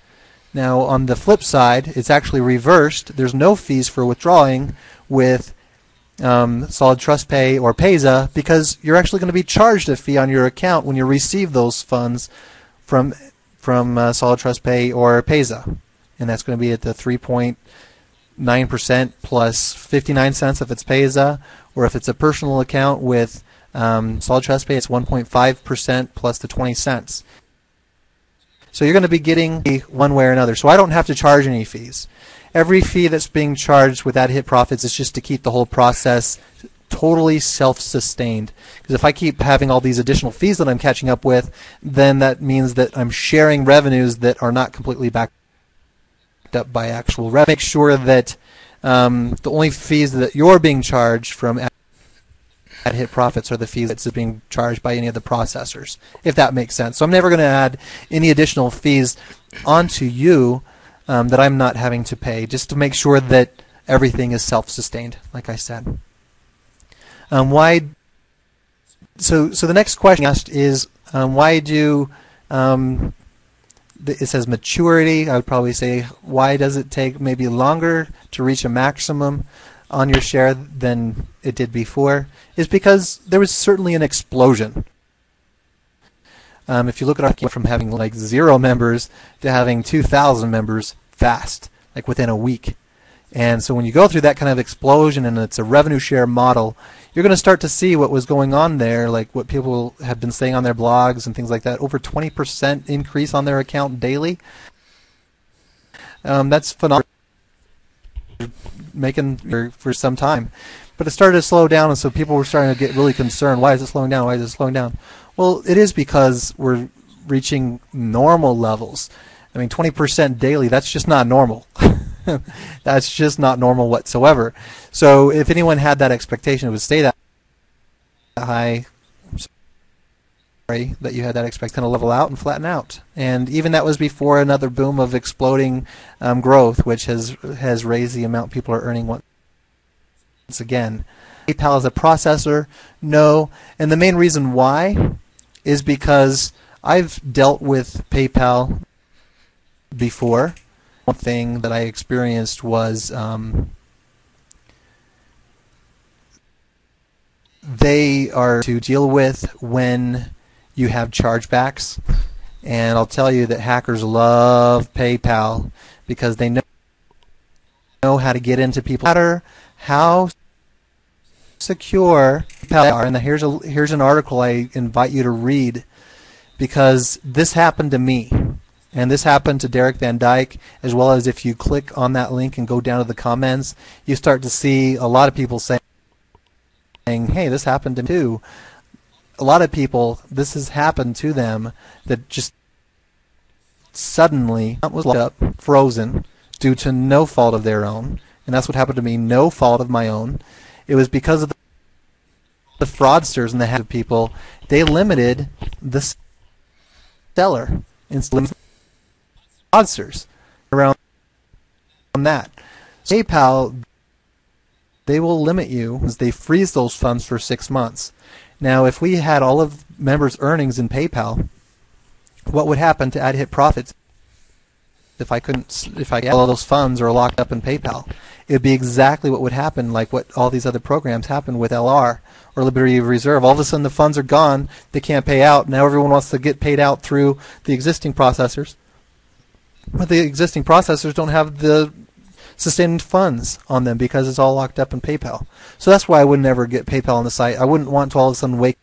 Now on the flip side, it's actually reversed. There's no fees for withdrawing with Solid Trust Pay or Payza, because you're actually going to be charged a fee on your account when you receive those funds from Solid Trust Pay or Payza, and that's going to be at the 3.9% plus 59 cents if it's Payza, or if it's a personal account with Solid Trust Pay, it's 1.5% plus the 20 cents. So you're going to be getting one way or another. So I don't have to charge any fees. Every fee that's being charged with Adhitprofits is just to keep the whole process totally self-sustained. Because if I keep having all these additional fees that I'm catching up with, then that means that I'm sharing revenues that are not completely backed up by actual revenue. Make sure that the only fees that you're being charged from Adhitprofits are the fees that's being charged by any of the processors, if that makes sense. So I'm never going to add any additional fees onto you that I'm not having to pay, just to make sure that everything is self-sustained, like I said. Why? So the next question asked is why do it says maturity? I would probably say, why does it take maybe longer to reach a maximum on your share than it did before? Is because there was certainly an explosion. If you look at our from having like 0 members to having 2,000 members fast, like within a week. And so when you go through that kind of explosion and it's a revenue share model, you're going to start to see what was going on there, like what people have been saying on their blogs and things like that. Over 20% increase on their account daily. That's phenomenal. Making for some time, but it started to slow down, and so people were starting to get really concerned. Why is it slowing down? Why is it slowing down? Well, it is because we're reaching normal levels. I mean, 20% daily, that's just not normal. That's just not normal whatsoever. So if anyone had that expectation it would stay that high, that you had that expectation to level out and flatten out. And even that was before another boom of exploding growth, which has raised the amount people are earning once again. PayPal is a processor? No. And the main reason why is because I've dealt with PayPal before. One thing that I experienced was they are to deal with when you have chargebacks, and I'll tell you that hackers love PayPal because they know how to get into people. No matter how secure PayPal are, and here's an article I invite you to read, because this happened to me. And this happened to Derek Van Dyke, as well as if you click on that link and go down to the comments, you start to see a lot of people saying, hey, this happened to me too. A lot of people, this has happened to them, that just suddenly was locked up, frozen, due to no fault of their own. And that's what happened to me, no fault of my own. It was because of the fraudsters and the hack of people. They limited the seller instead of fraudsters around that. So PayPal, they will limit you as they freeze those funds for 6 months. Now, if we had all of members' earnings in PayPal, what would happen to Adhitprofits if all of those funds are locked up in PayPal? It would be exactly what would happen, like what all these other programs happen with LR or Liberty Reserve. All of a sudden the funds are gone, they can't pay out. Now everyone wants to get paid out through the existing processors. But the existing processors don't have the sustained funds on them because it's all locked up in PayPal. So that's why I would never get PayPal on the site. I wouldn't want to all of a sudden wake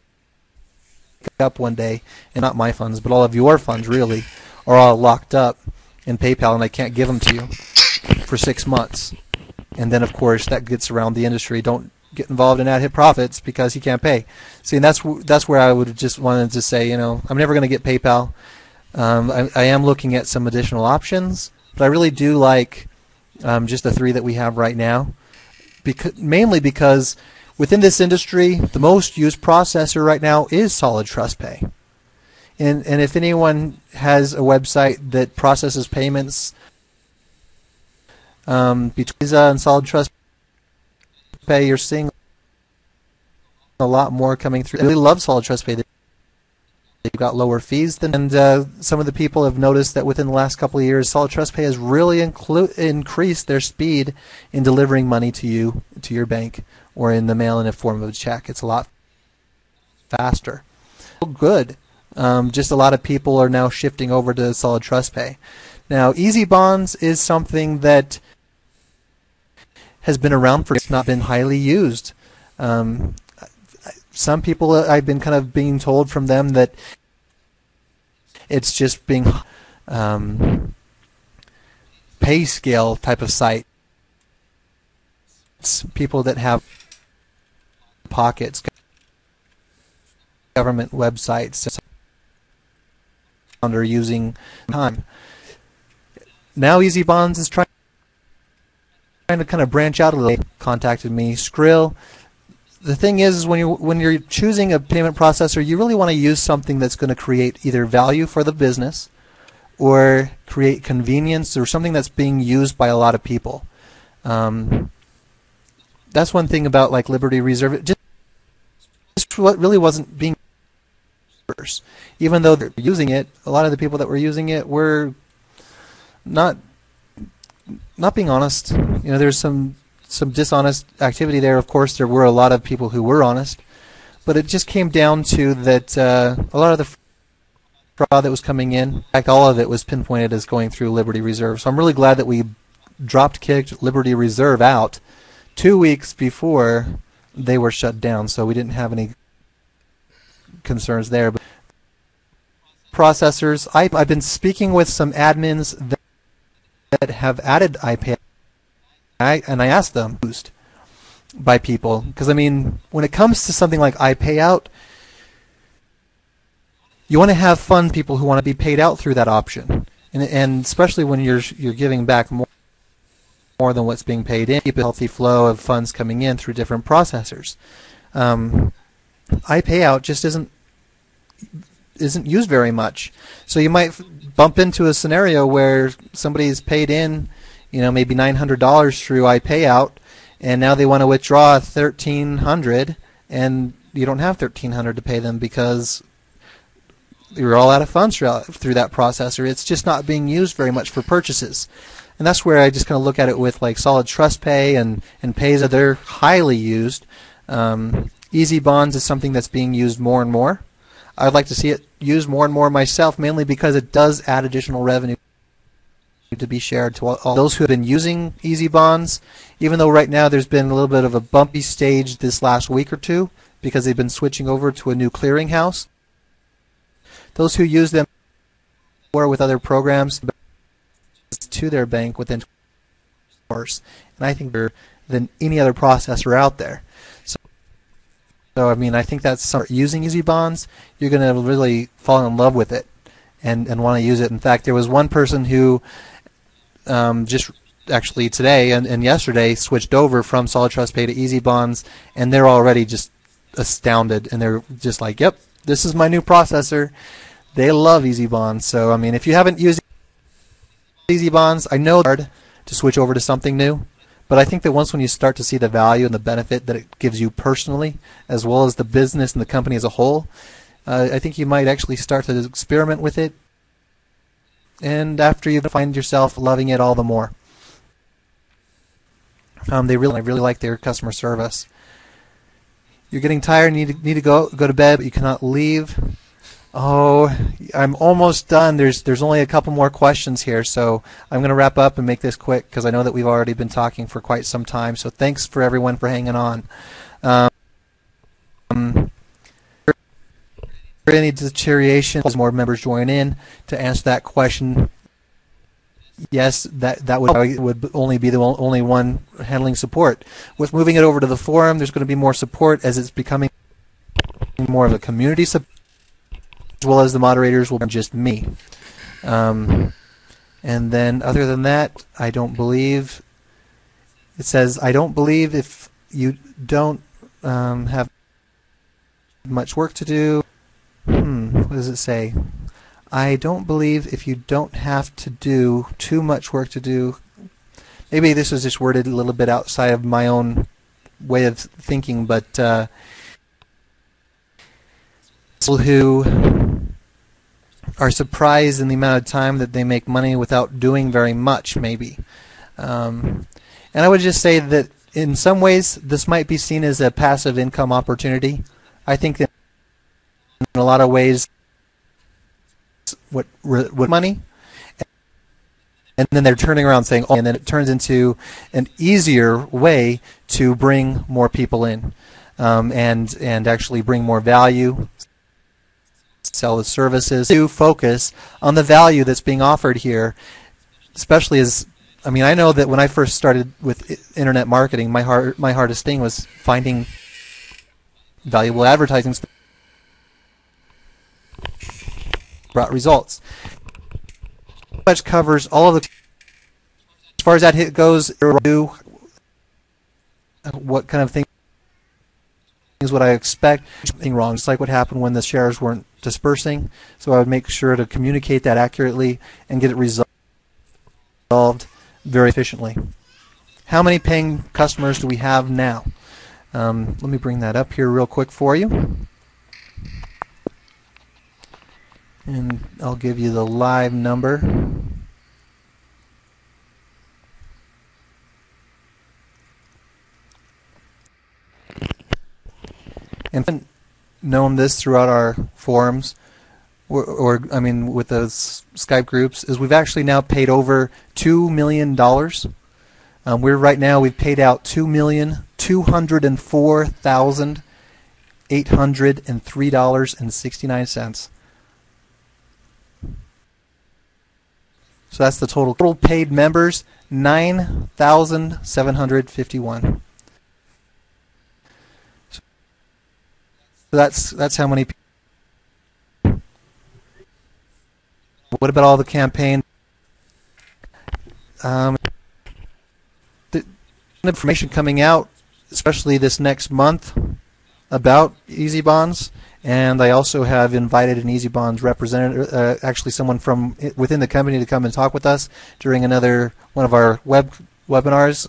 up one day and not my funds, but all of your funds really are all locked up in PayPal and I can't give them to you for 6 months. And then of course that gets around the industry. Don't get involved in Adhitprofits because he can't pay. See, and that's where I would just wanted to say, I'm never going to get PayPal. I am looking at some additional options, but I really do like just the 3 that we have right now, mainly because within this industry, the most used processor right now is Solid Trust Pay. And if anyone has a website that processes payments between Visa and Solid Trust Pay, you're seeing a lot more coming through. I really love Solid Trust Pay. They've got lower fees and some of the people have noticed that within the last couple of years, Solid Trust Pay has really increased their speed in delivering money to you, to your bank, or in the mail in a form of a check. It's a lot faster. Good. Just a lot of people are now shifting over to Solid Trust Pay. Now, Easy Bonds is something that has been around for, it's not been highly used. Some people, I've been kind of being told from them that it's just being pay scale type of site. It's people that have pockets, government websites, are using time. Now Easy Bonds is trying to kind of branch out a little. Contacted me, Skrill. The thing is when you're choosing a payment processor, you really want to use something that's going to create either value for the business or create convenience or something that's being used by a lot of people. That's one thing about like Liberty Reserve. It just what really wasn't being used. Even though they're using it, a lot of the people that were using it were not being honest. There's some dishonest activity there. Of course, there were a lot of people who were honest, but it just came down to that a lot of the fraud that was coming in, in fact, all of it was pinpointed as going through Liberty Reserve. So I'm really glad that we kicked Liberty Reserve out 2 weeks before they were shut down, so we didn't have any concerns there. But processors, I've been speaking with some admins that have added iPay. And I asked them used by people because when it comes to something like iPayout, you want to have fun people who want to be paid out through that option, and especially when you're giving back more than what's being paid in, keep a healthy flow of funds coming in through different processors. iPayout just isn't used very much, so you might bump into a scenario where somebody's paid in maybe $900 through iPayout, and now they want to withdraw $1,300, and you don't have $1,300 to pay them because you're all out of funds through that processor. It's just not being used very much for purchases, and that's where I just kind of look at it with like Solid Trust Pay and Payza. They're highly used. Easy Bonds is something that's being used more and more. I'd like to see it used more and more myself, mainly because it does add additional revenue to be shared to all those who have been using Easy Bonds, even though right now there's been a little bit of a bumpy stage this last week or two because they've been switching over to a new clearinghouse. Those who use them or with other programs to their bank within 24 hours. And I think better than any other processor out there. So I mean, I think that's using Easy Bonds, you're going to really fall in love with it and want to use it. In fact, there was one person who just actually today and yesterday switched over from Solid Trust Pay to Easy Bonds, and they're already just astounded, and they're just like, yep, this is my new processor. They love Easy Bonds. So I mean, if you haven't used Easy Bonds, I know it's hard to switch over to something new, but I think that once when you start to see the value and the benefit that it gives you personally, as well as the business and the company as a whole, I think you might actually start to experiment with it, and after you find yourself loving it all the more. I really like their customer service. You're getting tired, need to go to bed, but you cannot leave. Oh, I'm almost done. There's only a couple more questions here, so I'm going to wrap up and make this quick because I know that we've already been talking for quite some time. So thanks for everyone for hanging on. Any deterioration, as more members join in to answer that question. Yes, that would only be the only one handling support. With moving it over to the forum, there's going to be more support as it's becoming more of a community support, as well as the moderators will be just me. And then other than that, I don't believe, it says, I don't believe if you don't have much work to do. What does it say? I don't believe if you don't have to do too much work to do. Maybe this was just worded a little bit outside of my own way of thinking, but people who are surprised in the amount of time that they make money without doing very much, maybe. And I would just say that in some ways this might be seen as a passive income opportunity. I think that in a lot of ways what money, and then they're turning around saying, oh, and then it turns into an easier way to bring more people in, and actually bring more value, sell the services, to focus on the value that's being offered here, especially as, I mean, I know that when I first started with internet marketing, my hardest thing was finding valuable advertising brought results. Much covers all of the, as far as that hit goes, what kind of things would I expect? Something wrong, just like what happened when the shares weren't dispersing. So I would make sure to communicate that accurately and get it resolved very efficiently. How many paying customers do we have now? Let me bring that up here real quick for you. And I'll give you the live number. And known this throughout our forums, or I mean with those Skype groups, is we've actually now paid over $2 million. We've paid out $2,204,803.69. So that's the total. Total paid members, 9,751. So that's how many people. What about all the campaign? The information coming out, especially this next month, about Easy Bonds. And I also have invited an Easy Bonds representative, actually someone from within the company, to come and talk with us during another one of our webinars.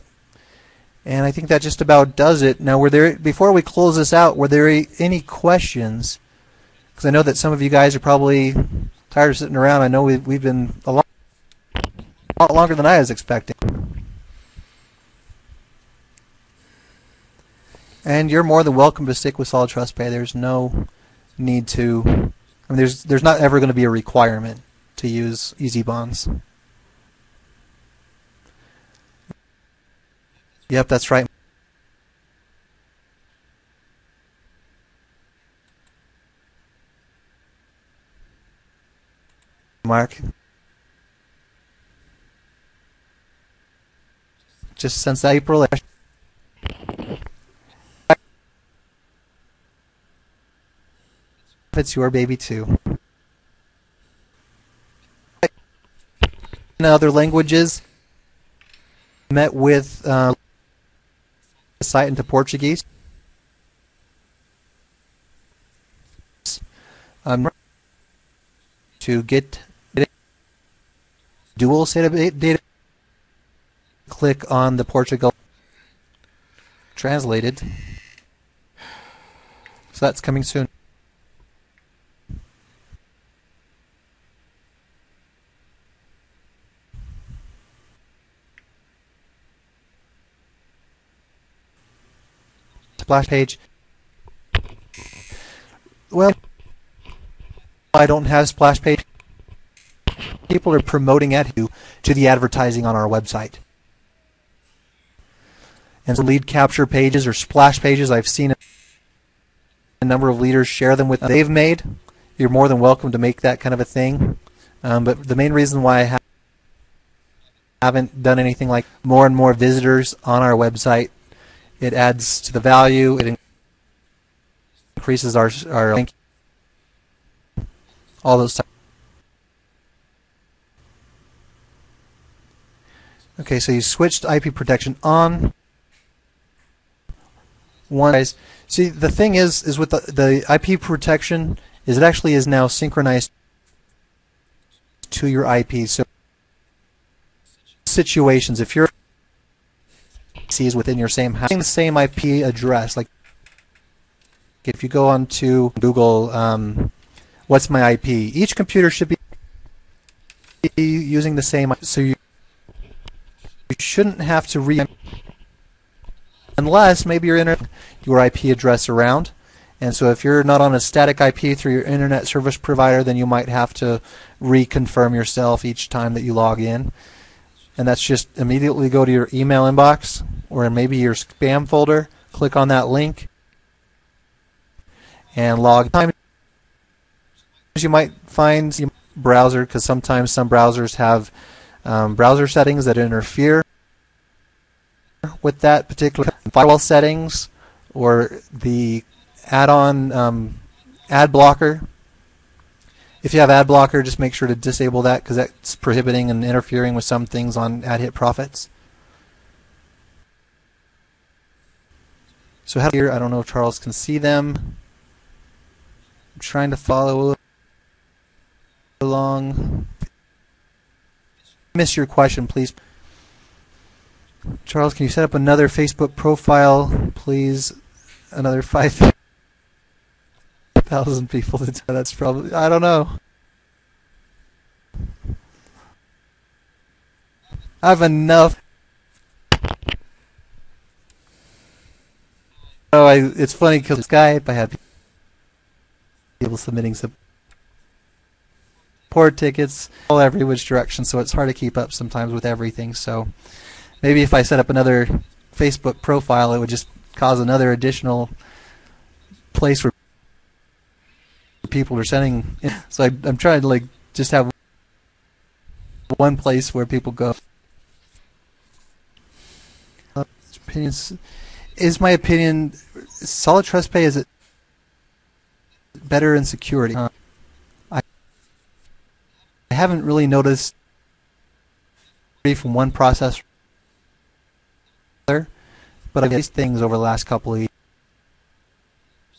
And I think that just about does it. Now, before we close this out, were there any questions? Because I know that some of you guys are probably tired of sitting around. I know we've been a lot longer than I was expecting. And you're more than welcome to stick with Solid Trust Pay. There's no need to, I mean, there's not ever going to be a requirement to use Easy Bonds. Yep, that's right. Mark. Just since April. It's your baby too. In other languages, met with the site into Portuguese. To get dual data, click on the Portugal translated. So that's coming soon. Splash page. Well, I don't have splash page. People are promoting you to the advertising on our website. And so lead capture pages or splash pages, I've seen a number of leaders share them with they've made. You're more than welcome to make that kind of a thing. But the main reason why I haven't done anything like more and more visitors on our website, it adds to the value, it increases our link, all those types. Okay, so you switched IP protection on. Guys, see, the thing is with the IP protection is it actually is now synchronized to your IP. So situations, if your PC is within your same house, the same IP address, like if you go on to Google, what's my IP? Each computer should be using the same, so you shouldn't have to unless maybe you're in your IP address around. And so if you're not on a static IP through your internet service provider, then you might have to reconfirm yourself each time that you log in. And that's just immediately go to your email inbox or maybe your spam folder, click on that link, and log in. You might find your browser, because sometimes some browsers have browser settings that interfere with that particular firewall settings or the add-on ad blocker. If you have ad blocker, just make sure to disable that because that's prohibiting and interfering with some things on Adhitprofits. So how here, I don't know if Charles can see them. I'm trying to follow along. Miss your question, please. Charles, can you set up another Facebook profile, please? Another 5,000 people. That's probably, I don't know. I have enough. Oh, it's funny because Skype, I had people submitting support tickets all every which direction, so it's hard to keep up sometimes with everything. So maybe if I set up another Facebook profile, it would just cause another additional place where people are sending. So I'm trying to like just have one place where people go. Opinions. Is my opinion Solid Trust Pay, is it better in security? I haven't really noticed from one process but I've these things over the last couple of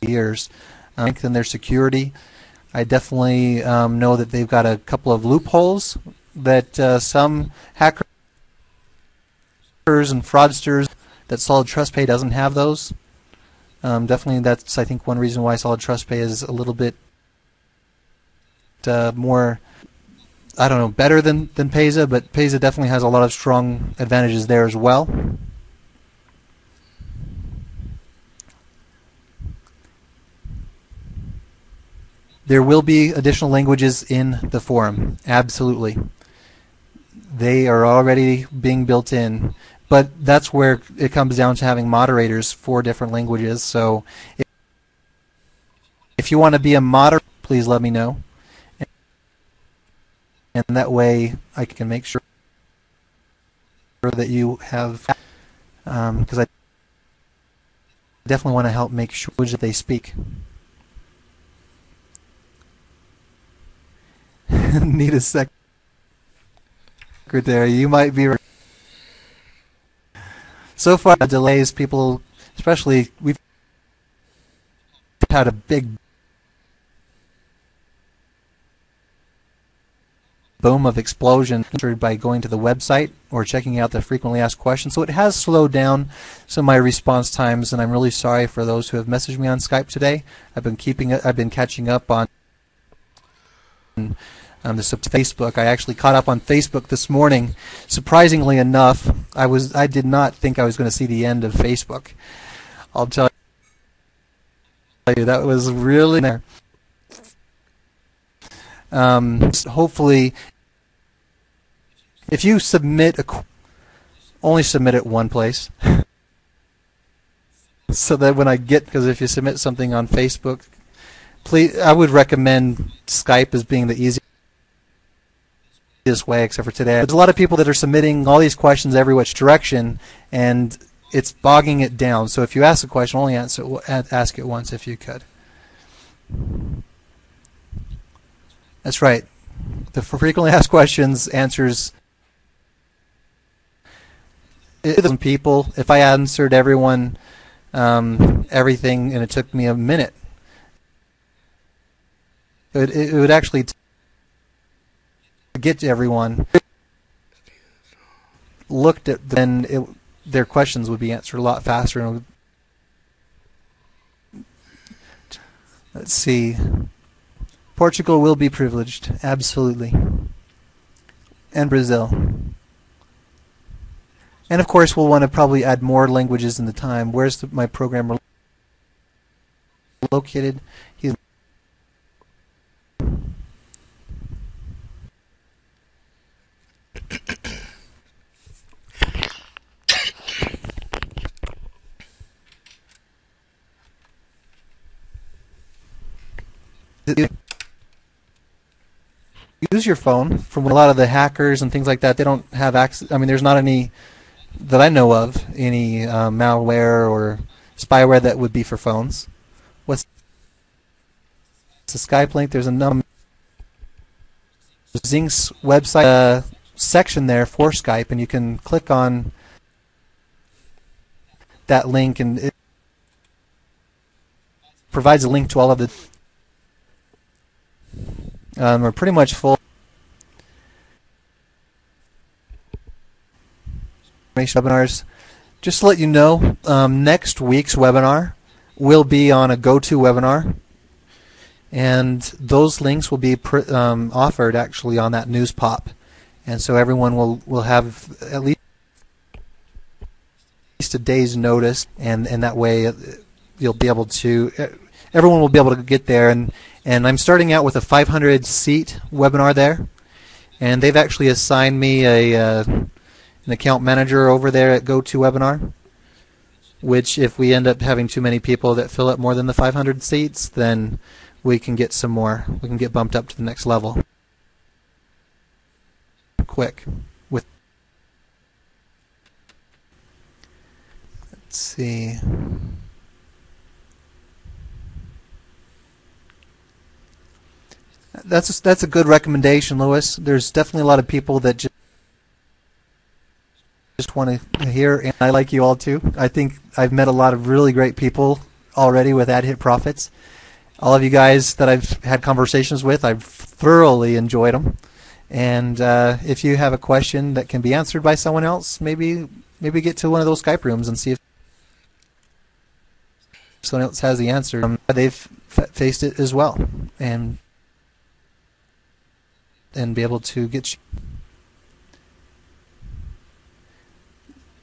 years. In their security, I definitely know that they've got a couple of loopholes that some hackers and fraudsters, that Solid Trust Pay doesn't have those. Definitely that's, I think, one reason why Solid Trust Pay is a little bit more, I don't know, better than Payza, but Payza definitely has a lot of strong advantages there as well. There will be additional languages in the forum, absolutely. They are already being built in, but that's where it comes down to having moderators for different languages. So if you want to be a moderator, please let me know. and that way I can make sure that you have, because I definitely want to help make sure that they speak. Need a secretary. You might be right. So far, delays, people, especially, we've had a big boom of explosion by going to the website or checking out the frequently asked questions. So it has slowed down some of my response times, and I'm really sorry for those who have messaged me on Skype today. I've been catching up on this Facebook. I actually caught up on Facebook this morning. Surprisingly enough, I did not think I was going to see the end of Facebook. I'll tell you, that was really there. Hopefully, if you submit only submit it one place, so that when I get, because if you submit something on Facebook, please, I would recommend Skype as being the easiest way, except for today. There's a lot of people that are submitting all these questions every which direction, and it's bogging it down. So if you ask a question, only ask it once if you could. That's right. The frequently asked questions answers people. If I answered everyone everything and it took me a minute, it would actually get to everyone. Looked at, then their questions would be answered a lot faster. And let's see. Portugal will be privileged, absolutely, and Brazil. And of course, we'll want to probably add more languages in the time. Where's my programmer located? He's use your phone. From a lot of the hackers and things like that, they don't have access. I mean, there's not any that I know of, any malware or spyware that would be for phones. What's the Skype link? There's a number. Zing's website section there for Skype, and you can click on that link, and it provides a link to all of the are pretty much full webinars. Just to let you know, next week's webinar will be on a GoToWebinar, and those links will be offered actually on that news pop, and so everyone will have at least a day's notice, and that way you'll be able to, everyone will be able to get there. And I'm starting out with a 500-seat webinar there, and they've actually assigned me an account manager over there at GoToWebinar, which if we end up having too many people that fill up more than the 500 seats, then we can get some more. We can get bumped up to the next level quick. Let's see. That's a good recommendation, Lewis. There's definitely a lot of people that just want to hear, and I like you all too. I think I've met a lot of really great people already with Adhitprofits. All of you guys that I've had conversations with, I've thoroughly enjoyed them. And if you have a question that can be answered by someone else, maybe get to one of those Skype rooms and see if someone else has the answer. They've faced it as well, and be able to get you.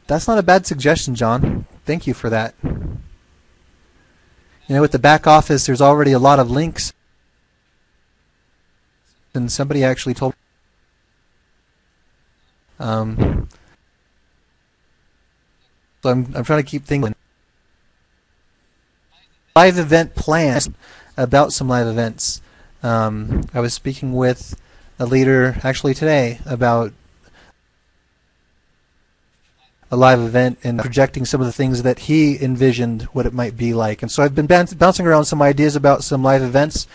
That's not a bad suggestion, John. Thank you for that. You know, with the back office, there's already a lot of links, and somebody actually told so I'm trying to keep things live event plans about some live events. I was speaking with a leader actually today about a live event and projecting some of the things that he envisioned what it might be like. And so I've been bouncing around some ideas about some live events.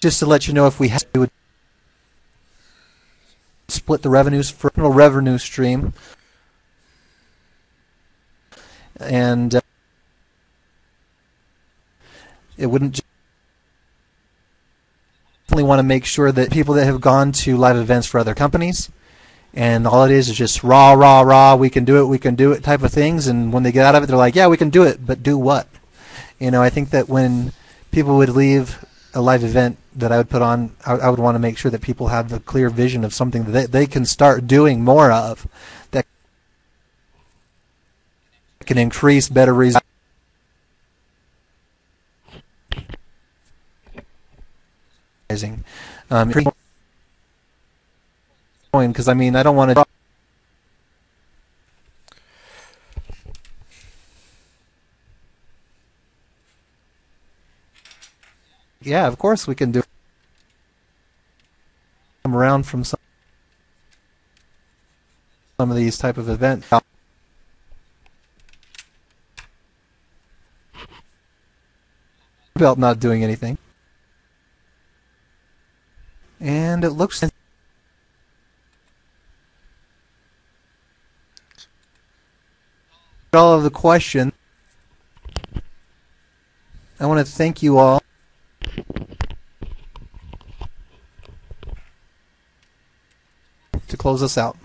Just to let you know, if we would split the revenues for a revenue stream, and it wouldn't. Definitely want to make sure that people that have gone to live events for other companies, and all it is just rah, rah, rah, we can do it type of things, and when they get out of it, they're like, yeah, we can do it, but do what? You know, I think that when people would leave a live event that I would put on, I would want to make sure that people have the clear vision of something that they can start doing more of, that can increase better results. Because I mean, I don't want to. Yeah, of course we can do. Come around from some of these type of events about not doing anything, and it looks. All of the question. I want to thank you all to close us out.